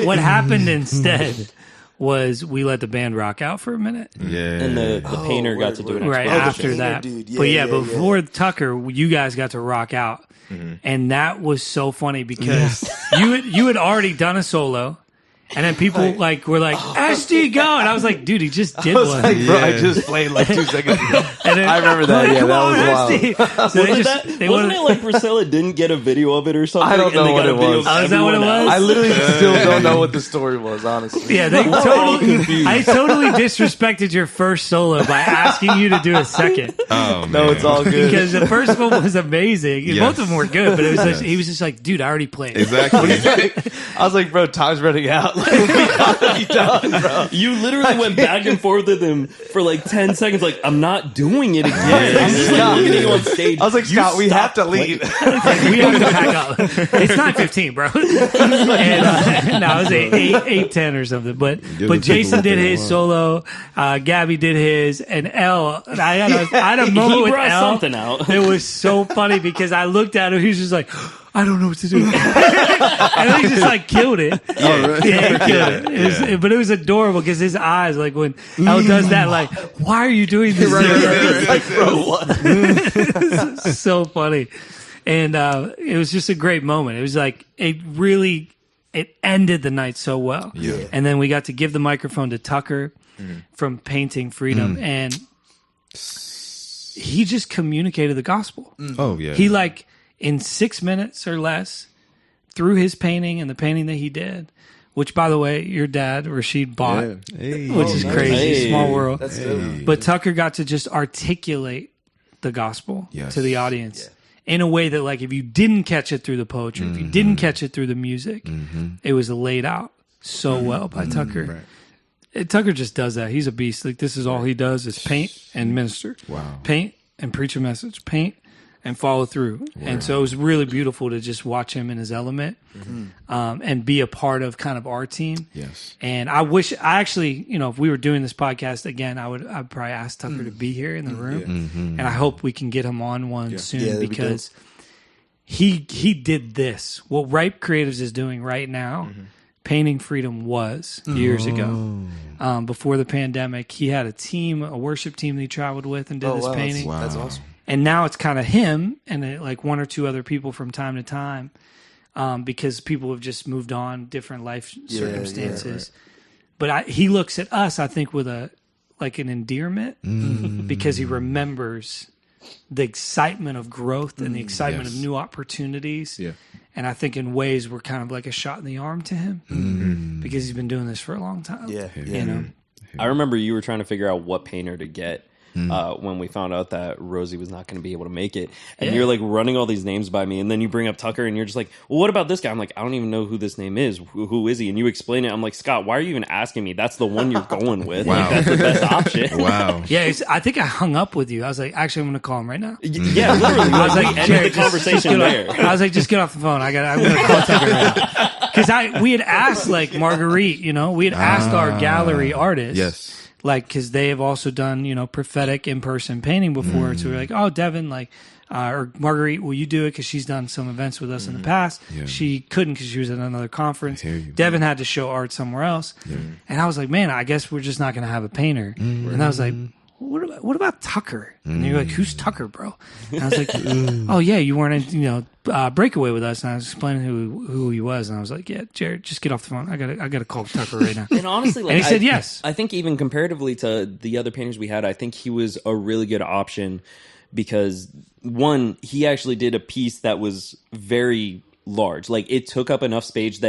What happened instead was we let the band rock out for a minute. Yeah. And the painter got to do an Right exposition. after painter that. dude. Yeah, But yeah, yeah, before Tucker, you guys got to rock out. And that was so funny because you had already done a solo. And then people like were like, Estee, go! And I was like, dude, he just did one. Like, bro, I just played like 2 seconds ago. And then, I remember that. Yeah, come that on, was wild. Estee. So they Wasn't it like Priscilla didn't get a video of it or something? I don't know and they what got a it video was. of Oh, is that what it everyone was? I literally still don't know what the story was, honestly. Yeah, they totally. I totally disrespected your first solo by asking you to do a second, Oh, man. No, it's all good. because the first one was amazing. Yes. Both of them were good, but it was just, he was just like, dude, I already played. Exactly. I was like, bro, time's running out. Like, we gotta be done, bro. You literally went back and forth with him for like 10 seconds, like, I'm not doing it again. I'm just like looking at you on stage. I was like, You Scott, we have stopped to leave. We have to pack up. It's 9:15, bro. And, no, it was 8:10 or something. But the Jason people did what they his want. solo. Gabby did his, and I had a moment He with brought L. something out. It was so funny because I looked at him. He was just like, I don't know what to do. And then he just like killed it. Yeah, he killed it. But it was adorable because his eyes, like when L does that, like, why are you doing this? It's like, bro, what? So funny. And it was just a great moment. It was like, it ended the night so well. Yeah. And then we got to give the microphone to Tucker from Painting Freedom. And he just communicated the gospel. Oh, yeah. He like in 6 minutes or less through his painting and the painting that he did, which by the way, your dad, Rashid, bought, Yeah. which is crazy. Hey. Small world. That's dope. But Tucker got to just articulate the gospel Yes. to the audience in a way that, like, if you didn't catch it through the poetry, if you didn't catch it through the music, it was laid out so well by Tucker. Tucker just does that. He's a beast. Like, this is all he does is paint and minister. Wow. Paint and preach a message. Paint and follow through. And so it was really beautiful to just watch him in his element and be a part of kind of our team. Yes. And I actually, you know, if we were doing this podcast again, I'd probably ask Tucker to be here in the room. And I hope we can get him on one soon Yeah, that'd be because he did this. What Ripe Creatives is doing right now, Painting Freedom was years ago. Before the pandemic, he had a team, a worship team that he traveled with and did this painting. That's awesome. And now it's kind of him and like one or two other people from time to time. because people have just moved on, different life circumstances. But he looks at us, I think, with an endearment because he remembers the excitement of growth and the excitement of new opportunities. Yeah. And I think in ways we're kind of like a shot in the arm to him because he's been doing this for a long time. Yeah. You know? I remember you were trying to figure out what painter to get when we found out that Rosie was not going to be able to make it. And you're like running all these names by me, and then you bring up Tucker, and you're just like, well, what about this guy? I'm like, I don't even know who this name is. Who is he? And you explain it. I'm like, Scott, why are you even asking me? That's the one you're going with. Wow. Like, that's the best option. Wow. Yeah, I think I hung up with you. I was like, actually, I'm going to call him right now. Yeah, literally. I was like, we ended Jarrett, the conversation there. I was like, just get off the phone. I'm going to call Tucker right now. Because we had asked, like, Marguerite, we had asked our gallery artists. Yes. Like, because they have also done, prophetic in-person painting before. So we're like, oh, Devin, like, or Marguerite, will you do it? Because she's done some events with us in the past. Yeah. She couldn't because she was at another conference. Devin had to show art somewhere else. Yeah. And I was like, man, I guess we're just not going to have a painter. And I was like, what about Tucker? And you're like, who's Tucker, bro? And I was like, oh, yeah, you weren't in, Breakaway with us. And I was explaining who he was. And I was like, yeah, Jarrett, just get off the phone. I gotta call Tucker right now. And honestly, like, and he said yes. I think even comparatively to the other painters we had, I think he was a really good option because, one, he actually did a piece that was very large. Like, it took up enough space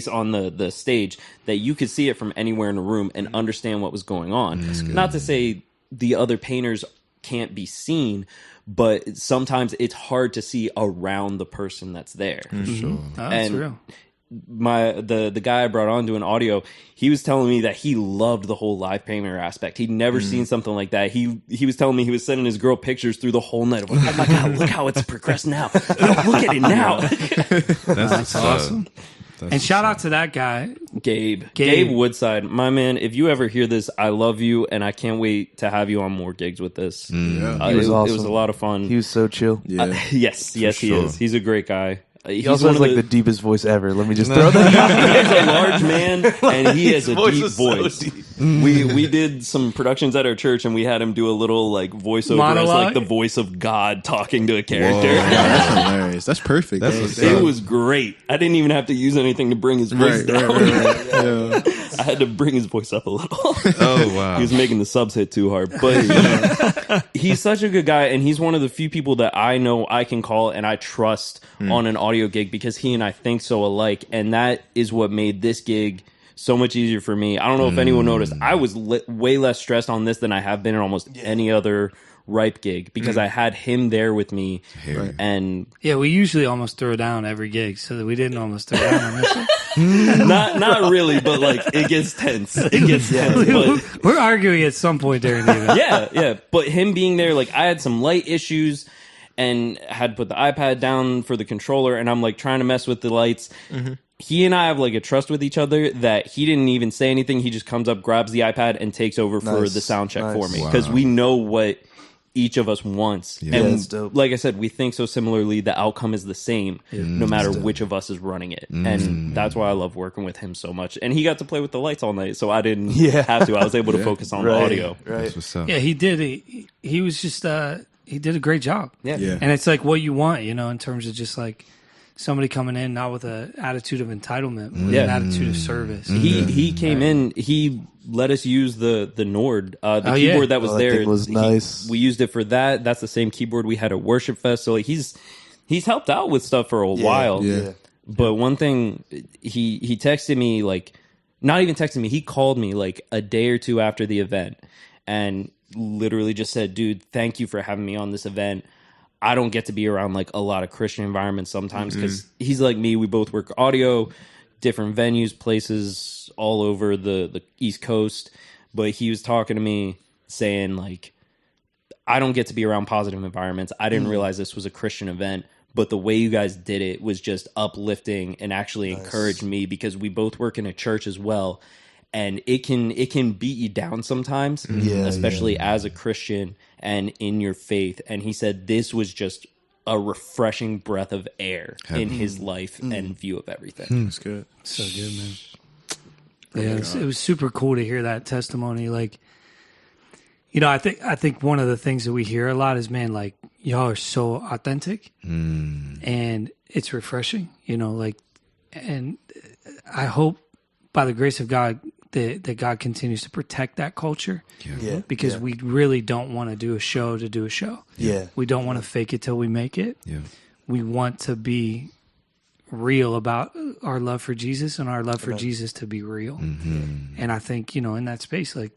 on the stage that you could see it from anywhere in the room and understand what was going on. Not to say the other painters can't be seen, but sometimes it's hard to see around the person that's there. Sure. That's real. The guy I brought on doing audio, he was telling me that he loved the whole live painter aspect. He'd never seen something like that. He was telling me he was sending his girl pictures through the whole night of like, oh my god, look how it's progressed now. Yo, look at it now. That's awesome. And shout out to that guy, Gabe Woodside. My man, if you ever hear this, I love you, and I can't wait to have you on more gigs with this. He was awesome. It was a lot of fun. He was so chill. Yeah. Yes, he is. He's a great guy. He also has like the deepest voice ever. Let me just throw that out. He's a large man, and he has a deep voice. So deep. We did some productions at our church, and we had him do a little like voiceover monologue? As like the voice of God talking to a character. Whoa, that's hilarious. That's perfect. It was great. I didn't even have to use anything to bring his voice down. Right. Yeah. I had to bring his voice up a little. Oh wow! He was making the subs hit too hard, but he's such a good guy, and he's one of the few people that I know I can call and I trust on an audio gig because he and I think so alike, and that is what made this gig so much easier for me. I don't know if anyone noticed. I was way less stressed on this than I have been in almost any other Ripe gig because I had him there with me. Right. And yeah, we usually almost throw down every gig, so that we didn't almost throw down on this one. not really, but like it gets tense. It gets tense. But we're arguing at some point during the event. Yeah. But him being there, like I had some light issues and had to put the iPad down for the controller, and I'm like trying to mess with the lights. He and I have like a trust with each other that he didn't even say anything. He just comes up, grabs the iPad, and takes over for the sound check for me because we know what each of us wants. Yeah, and that's dope. like I said, we think so similarly. The outcome is the same no matter which of us is running it. And that's why I love working with him so much. And he got to play with the lights all night, so I didn't have to. I was able to focus on the audio. Right. That's what's up. Yeah, he did. He was just he did a great job. Yeah. And it's like what you want, in terms of just like somebody coming in not with an attitude of entitlement, but with an attitude of service. He came in. He let us use the Nord, the keyboard that was there. That thing was nice. We used it for that. That's the same keyboard we had at Worship Fest. So like he's helped out with stuff for a while. Yeah. But one thing he texted me, like not even texted me. He called me like a day or two after the event and literally just said, "Dude, thank you for having me on this event. I don't get to be around like a lot of Christian environments sometimes because he's like me. We both work audio, different venues, places all over the East Coast. But he was talking to me saying like, I don't get to be around positive environments. I didn't realize this was a Christian event, but the way you guys did it was just uplifting and actually encouraged me because we both work in a church as well. And it can beat you down sometimes, especially as a Christian and in your faith. And he said this was just a refreshing breath of air in his life and view of everything. That's good. So good, man. Yeah, it was super cool to hear that testimony. Like, I think one of the things that we hear a lot is, man, like y'all are so authentic, and it's refreshing, and I hope by the grace of God that God continues to protect that culture. Yeah. Because Yeah. we really don't want to do a show to do a show. Yeah. We don't want to fake it till we make it. Yeah. We want to be real about our love for Jesus and our love for Jesus to be real. And I think, in that space, like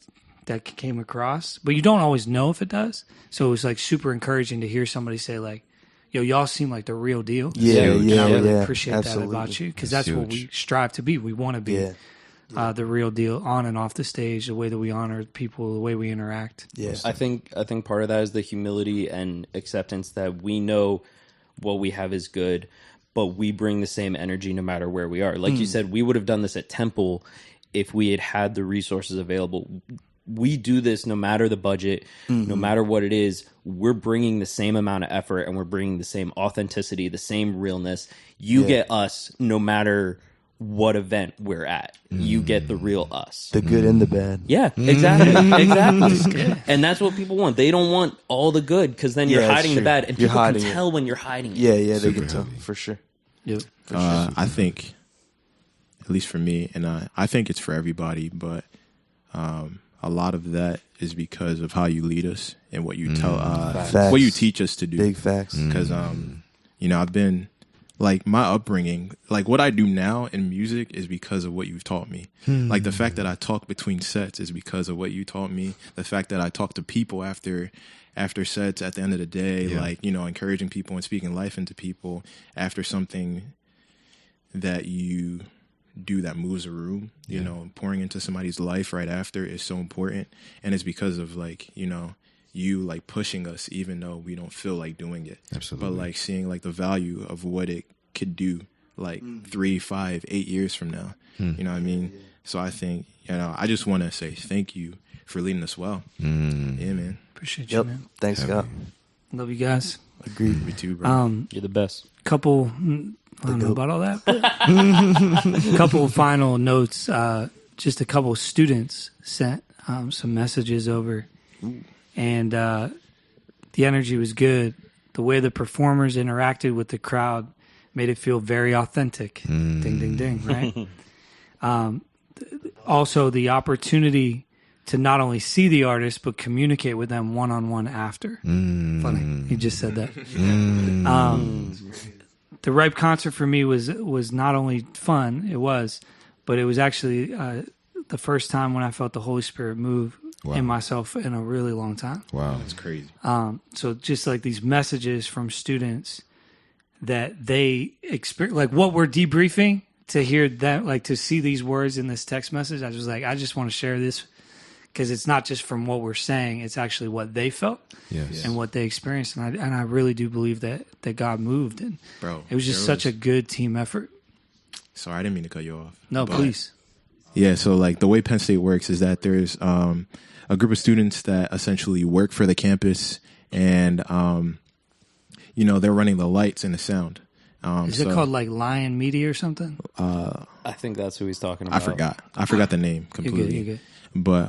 that came across, but you don't always know if it does. So it was like super encouraging to hear somebody say like, yo, y'all seem like the real deal. Yeah, Huge. yeah, And I really yeah. appreciate Absolutely. that about you because That's that's what huge. we strive to be. We want to be Yeah. the real deal on and off the stage, the way that we honor people, the way we interact. Yeah. I think part of that is the humility and acceptance that we know what we have is good, but we bring the same energy no matter where we are. Like you said, we would have done this at Temple if we had the resources available. We do this no matter the budget, no matter what it is. We're bringing the same amount of effort and we're bringing the same authenticity, the same realness. You get us no matter what event we're at. You get the real us. The good and the bad. Yeah, exactly. Exactly. And that's what people want. They don't want all the good because then you're Yeah, it's hiding the true. bad. And You're people can hiding it. tell when you're hiding it. Yeah, yeah, they Super can tell healthy. for sure. Yep. I think, at least for me, and I think it's for everybody, but a lot of that is because of how you lead us and what you tell, Facts. what you teach us to do. Big facts. Because, I've been, like, my upbringing, like, what I do now in music is because of what you've taught me. Like, the fact that I talk between sets is because of what you taught me. The fact that I talk to people after sets at the end of the day, like, encouraging people and speaking life into people after something that you do that moves a room, pouring into somebody's life right after is so important. And it's because of, like, you like pushing us even though we don't feel like doing it. Absolutely. But like seeing like the value of what it could do like 3, 5, 8 years from now. You know what I mean? So I think, I just want to say thank you for leading us well. Yeah, man. Appreciate you, Yep. man. Thanks, Scott. Love you guys. Agreed. Me too, bro. You're the best. Couple, I don't know about all that, but couple final notes. Just a couple students sent some messages over, and the energy was good. The way the performers interacted with the crowd made it feel very authentic. Ding, ding, ding, right? Also, the opportunity to not only see the artist, but communicate with them one-on-one after. Funny. He just said that. The Ripe concert for me was not only fun, but it was actually the first time when I felt the Holy Spirit move in myself in a really long time. Wow. That's crazy. So just like these messages from students that they experience, like what we're debriefing, to hear that, like to see these words in this text message, I was like, I just want to share this because it's not just from what we're saying, it's actually what they felt Yes. and what they experienced. And I really do believe that God moved. And Bro, it was just such a good team effort. Sorry, I didn't mean to cut you off. No, but- please. Yeah, so like the way Penn State works is that there's a group of students that essentially work for the campus, and they're running the lights and the sound. Is it called like Lion Media or something? I think that's who he's talking about. I forgot the name completely. You're good. But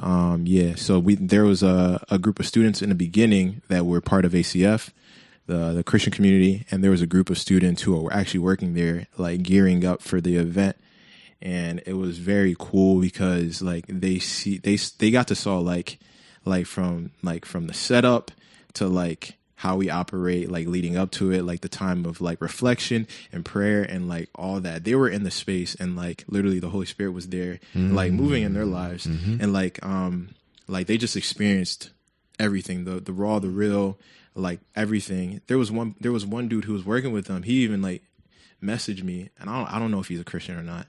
so there was a group of students in the beginning that were part of ACF, the Christian community, and there was a group of students who were actually working there, like gearing up for the event. And it was very cool because like they got to saw like from the setup to like how we operate, like leading up to it, like the time of like reflection and prayer and like all that. They were in the space and like literally the Holy Spirit was there, like moving in their lives, and like they just experienced everything, the raw, the real, like everything. There was one dude who was working with them. He even like messaged me, and I don't know if he's a Christian or not.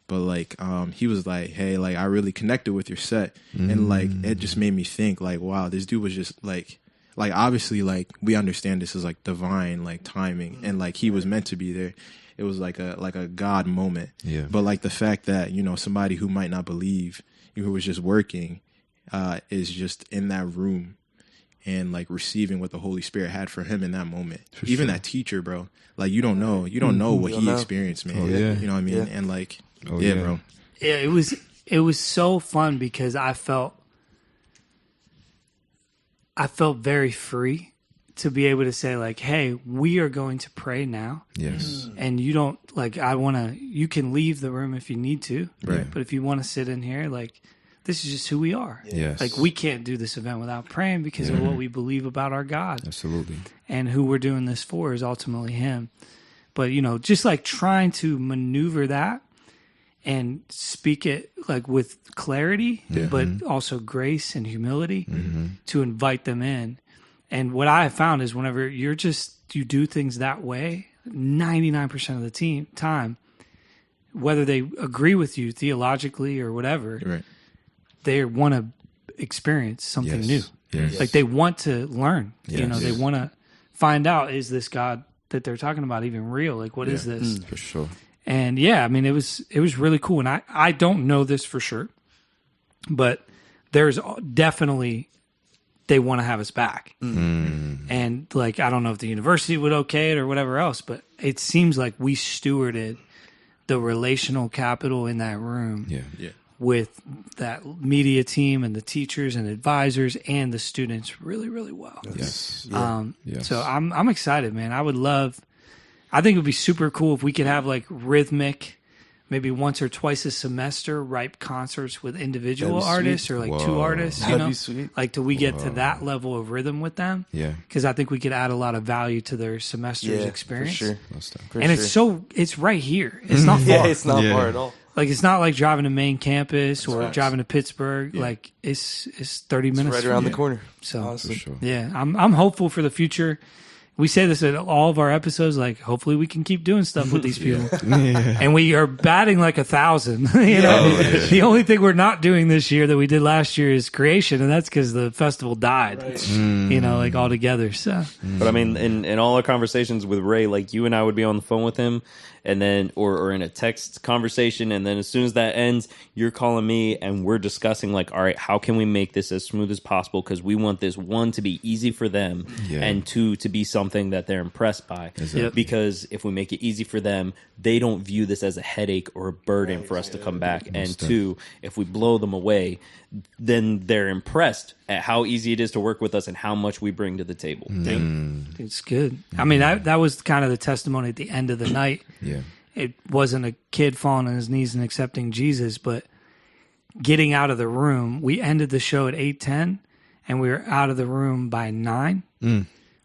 But like he was like, hey, like I really connected with your set, and like it just made me think like, wow, this dude was just like obviously like we understand this is like divine like timing, and like he was meant to be there. It was like a God moment. Yeah. But like the fact that somebody who might not believe, who was just working, is just in that room and like receiving what the Holy Spirit had for him in that moment. Even that teacher, bro, like you don't know what he experienced, man. Oh, yeah. You know what I mean? Yeah. And like, Oh, yeah, yeah. bro. Yeah, it was so fun because I felt very free to be able to say like, hey, we are going to pray now. Yes. And you don't like, you can leave the room if you need to. Right. But if you want to sit in here, like, this is just who we are. Yes. Like, we can't do this event without praying because of what we believe about our God. Absolutely. And who we're doing this for is ultimately him. But, just like trying to maneuver that and speak it like with clarity, but also grace and humility to invite them in. And what I have found is whenever you do things that way, 99% of the time, whether they agree with you theologically or whatever, Right. they want to experience something new. Yes. Like they want to learn, Yes. they want to find out, is this God that they're talking about even real? Like, what is this? For sure. And yeah, I mean, it was really cool. And I don't know this for sure, but there's definitely, they want to have us back. And like, I don't know if the university would okay it or whatever else, but it seems like we stewarded the relational capital in that room Yeah. with that media team and the teachers and advisors and the students really, really well. Yes. Yes. So I'm excited, man. I think it would be super cool if we could have like rhythmic, maybe once or twice a semester, Ripe concerts with individual That'd be artists sweet. or like Whoa. two artists, That'd be sweet. like till we get to that level of rhythm with them. Yeah. Because I think we could add a lot of value to their semester's experience. For sure. Most of- For And sure. it's right here. It's not far. Yeah, it's not Yeah. far at all. Like, it's not like driving to main campus or right. driving to Pittsburgh. Like, it's 30 minutes Right from around here. the corner. So, Honestly. For sure. yeah, I'm hopeful for the future. We say this at all of our episodes, like, hopefully we can keep doing stuff with these people. And we are batting like 1,000. The only thing we're not doing this year that we did last year is creation, and that's because the festival died, like altogether. So, But I mean, in all our conversations with Ray, like you and I would be on the phone with him, and then or in a text conversation, and then as soon as that ends, you're calling me, and we're discussing like, all right, how can we make this as smooth as possible? Because we want this, one, to be easy for them, and two, to be something that they're impressed by. Exactly. Because if we make it easy for them, they don't view this as a headache or a burden for us to come back. And two, if we blow them away, then they're impressed at how easy it is to work with us and how much we bring to the table. it's good. I mean, that was kind of the testimony at the end of the night. Yeah. It wasn't a kid falling on his knees and accepting Jesus, but getting out of the room. We ended the show at 8:10, and we were out of the room by 9.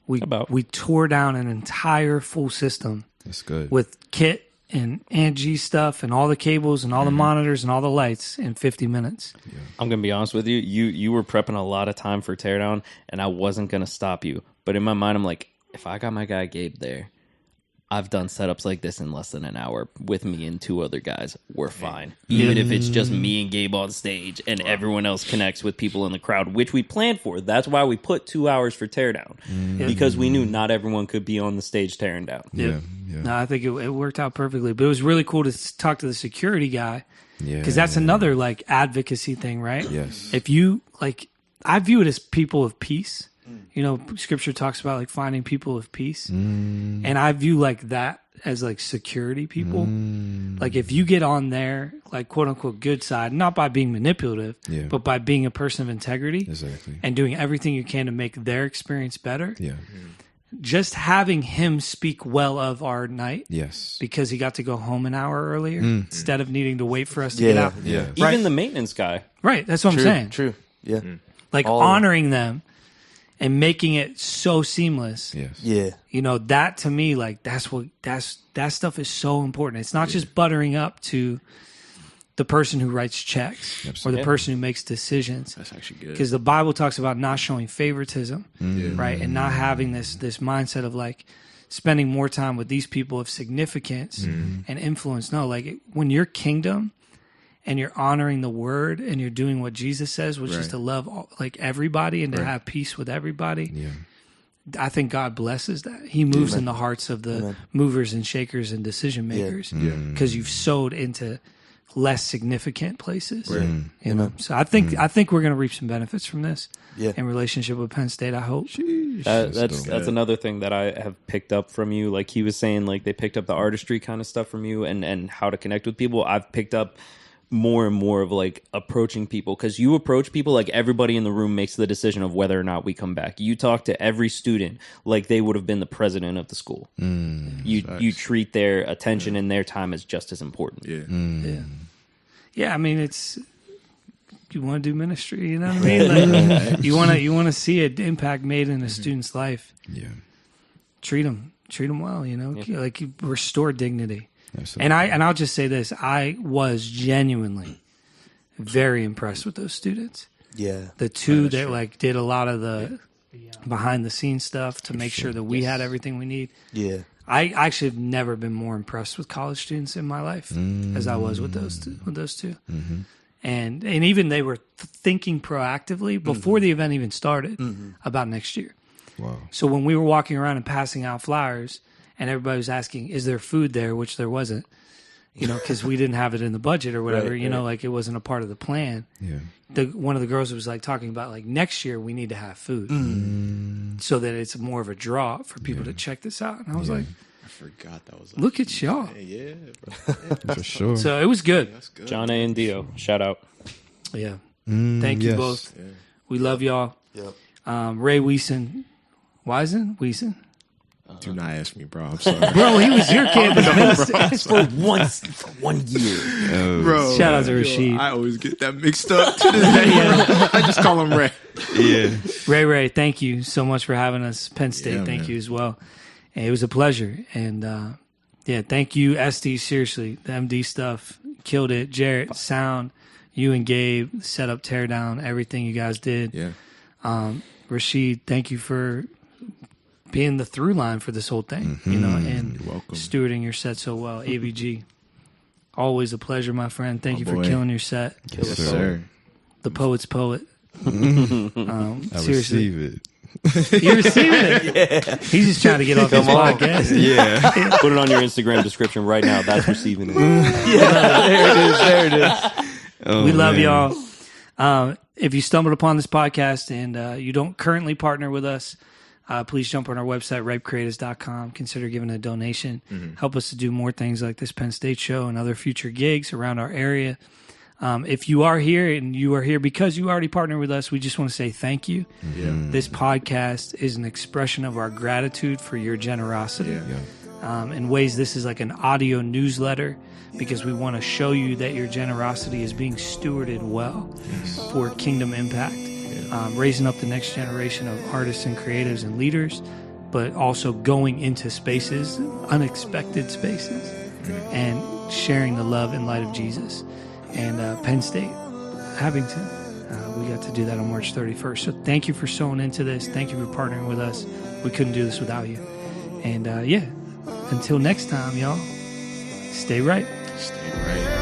We tore down an entire full system That's good. with kit and G stuff and all the cables and all the monitors and all the lights in 50 minutes. I'm gonna be honest with you. You were prepping a lot of time for teardown, and I wasn't gonna stop you. But in my mind, I'm like, if I got my guy Gabe there, I've done setups like this in less than an hour with me and two other guys. We're fine. Even if it's just me and Gabe on stage and everyone else connects with people in the crowd, which we planned for. That's why we put 2 hours for teardown, because we knew not everyone could be on the stage tearing down. Yeah. No, I think it worked out perfectly. But it was really cool to talk to the security guy, Yeah. because that's another like advocacy thing, right? Yes. If you like, I view it as people of peace. Scripture talks about like finding people of peace, and I view like that as like security people. Like if you get on their like quote unquote good side, not by being manipulative, but by being a person of integrity, Exactly. and doing everything you can to make their experience better. Yeah. Just having him speak well of our night, Yes. because he got to go home an hour earlier instead of needing to wait for us to get out. Yeah. Even the maintenance guy. Right, that's what I'm saying. True. Yeah. Like All of it. honoring them and making it so seamless. Yes. Yeah. That to me, like that stuff is so important. It's not just buttering up to the person who writes checks or the person who makes decisions. That's actually good. Because the Bible talks about not showing favoritism, right? And not having this mindset of like spending more time with these people of significance and influence. No, like when you're kingdom and you're honoring the word and you're doing what Jesus says, which is to love like everybody and to have peace with everybody. Yeah. I think God blesses that. He moves in the hearts of the movers and shakers and decision makers because you've sowed into less significant places. You know, so I think we're going to reap some benefits from this in relationship with Penn State. I hope. That's another thing that I have picked up from you. Like he was saying, like they picked up the artistry kind of stuff from you and how to connect with people. I've picked up more and more of like approaching people, because you approach people like everybody in the room makes the decision of whether or not we come back. You talk to every student like they would have been the president of the school. You treat their attention and their time as just as important. Yeah. I mean, it's, you want to do ministry, you know what I mean? Like, you want to see an impact made in a student's life. Yeah. Treat them well, you know, like you restore dignity. Absolutely. And I'll just say this: I was genuinely very impressed with those students. Yeah, the two that like did a lot of the behind the scenes stuff to make sure that we had everything we need. Yeah, I actually have never been more impressed with college students in my life as I was with those two. Mm-hmm. And even they were thinking proactively before the event even started about next year. Wow. So when we were walking around and passing out flyers, and everybody was asking, "Is there food there?" Which there wasn't, you know, because we didn't have it in the budget or whatever. You know, like it wasn't a part of the plan. Yeah. One of the girls was like talking about like next year we need to have food so that it's more of a draw for people to check this out. And I was like, I forgot that was. look at y'all. Yeah, bro. For sure. So it was good. That's good. John A. and Dio, shout out. Yeah. Thank you yes. both. Yeah. We love y'all. Yep. Ray Weisen. Weisen? Do not ask me, bro. I'm sorry. Bro, he was your campus minister. For 1 year. Bro, Shout out to Rashid. I always get that mixed up to this day. I just call him Ray. Yeah. Ray, thank you so much for having us. Penn State, Yeah, thank man. you as well. And it was a pleasure. And thank you, Estee. Seriously, the MD stuff killed it. Jarrett, sound, you and Gabe, setup, tear down, everything you guys did. Yeah. Rashid, thank you for being the through line for this whole thing, you know, and You're welcome. stewarding your set so well. AVG, always a pleasure, my friend. Thank you for boy. killing your set. Yes, sir. The poet's poet. I Seriously. receive it. You receiving it? Yeah. He's just trying to get off this podcast. Yeah. Put it on your Instagram description right now. That's receiving it. there it is. Oh, We love man. y'all. If you stumbled upon this podcast and you don't currently partner with us, please jump on our website, ripecreatives.com. Consider giving a donation. Help us to do more things like this Penn State show and other future gigs around our area. If you are here and you are here because you already partnered with us, we just want to say thank you. Yeah. This podcast is an expression of our gratitude for your generosity. In ways, this is like an audio newsletter because we want to show you that your generosity is being stewarded well for kingdom impact, raising up the next generation of artists and creatives and leaders, but also going into spaces, unexpected spaces, and sharing the love and light of Jesus. And Penn State, Abington, we got to do that on March 31st. So thank you for sewing into this. Thank you for partnering with us. We couldn't do this without you. And until next time, y'all, stay right. Stay right.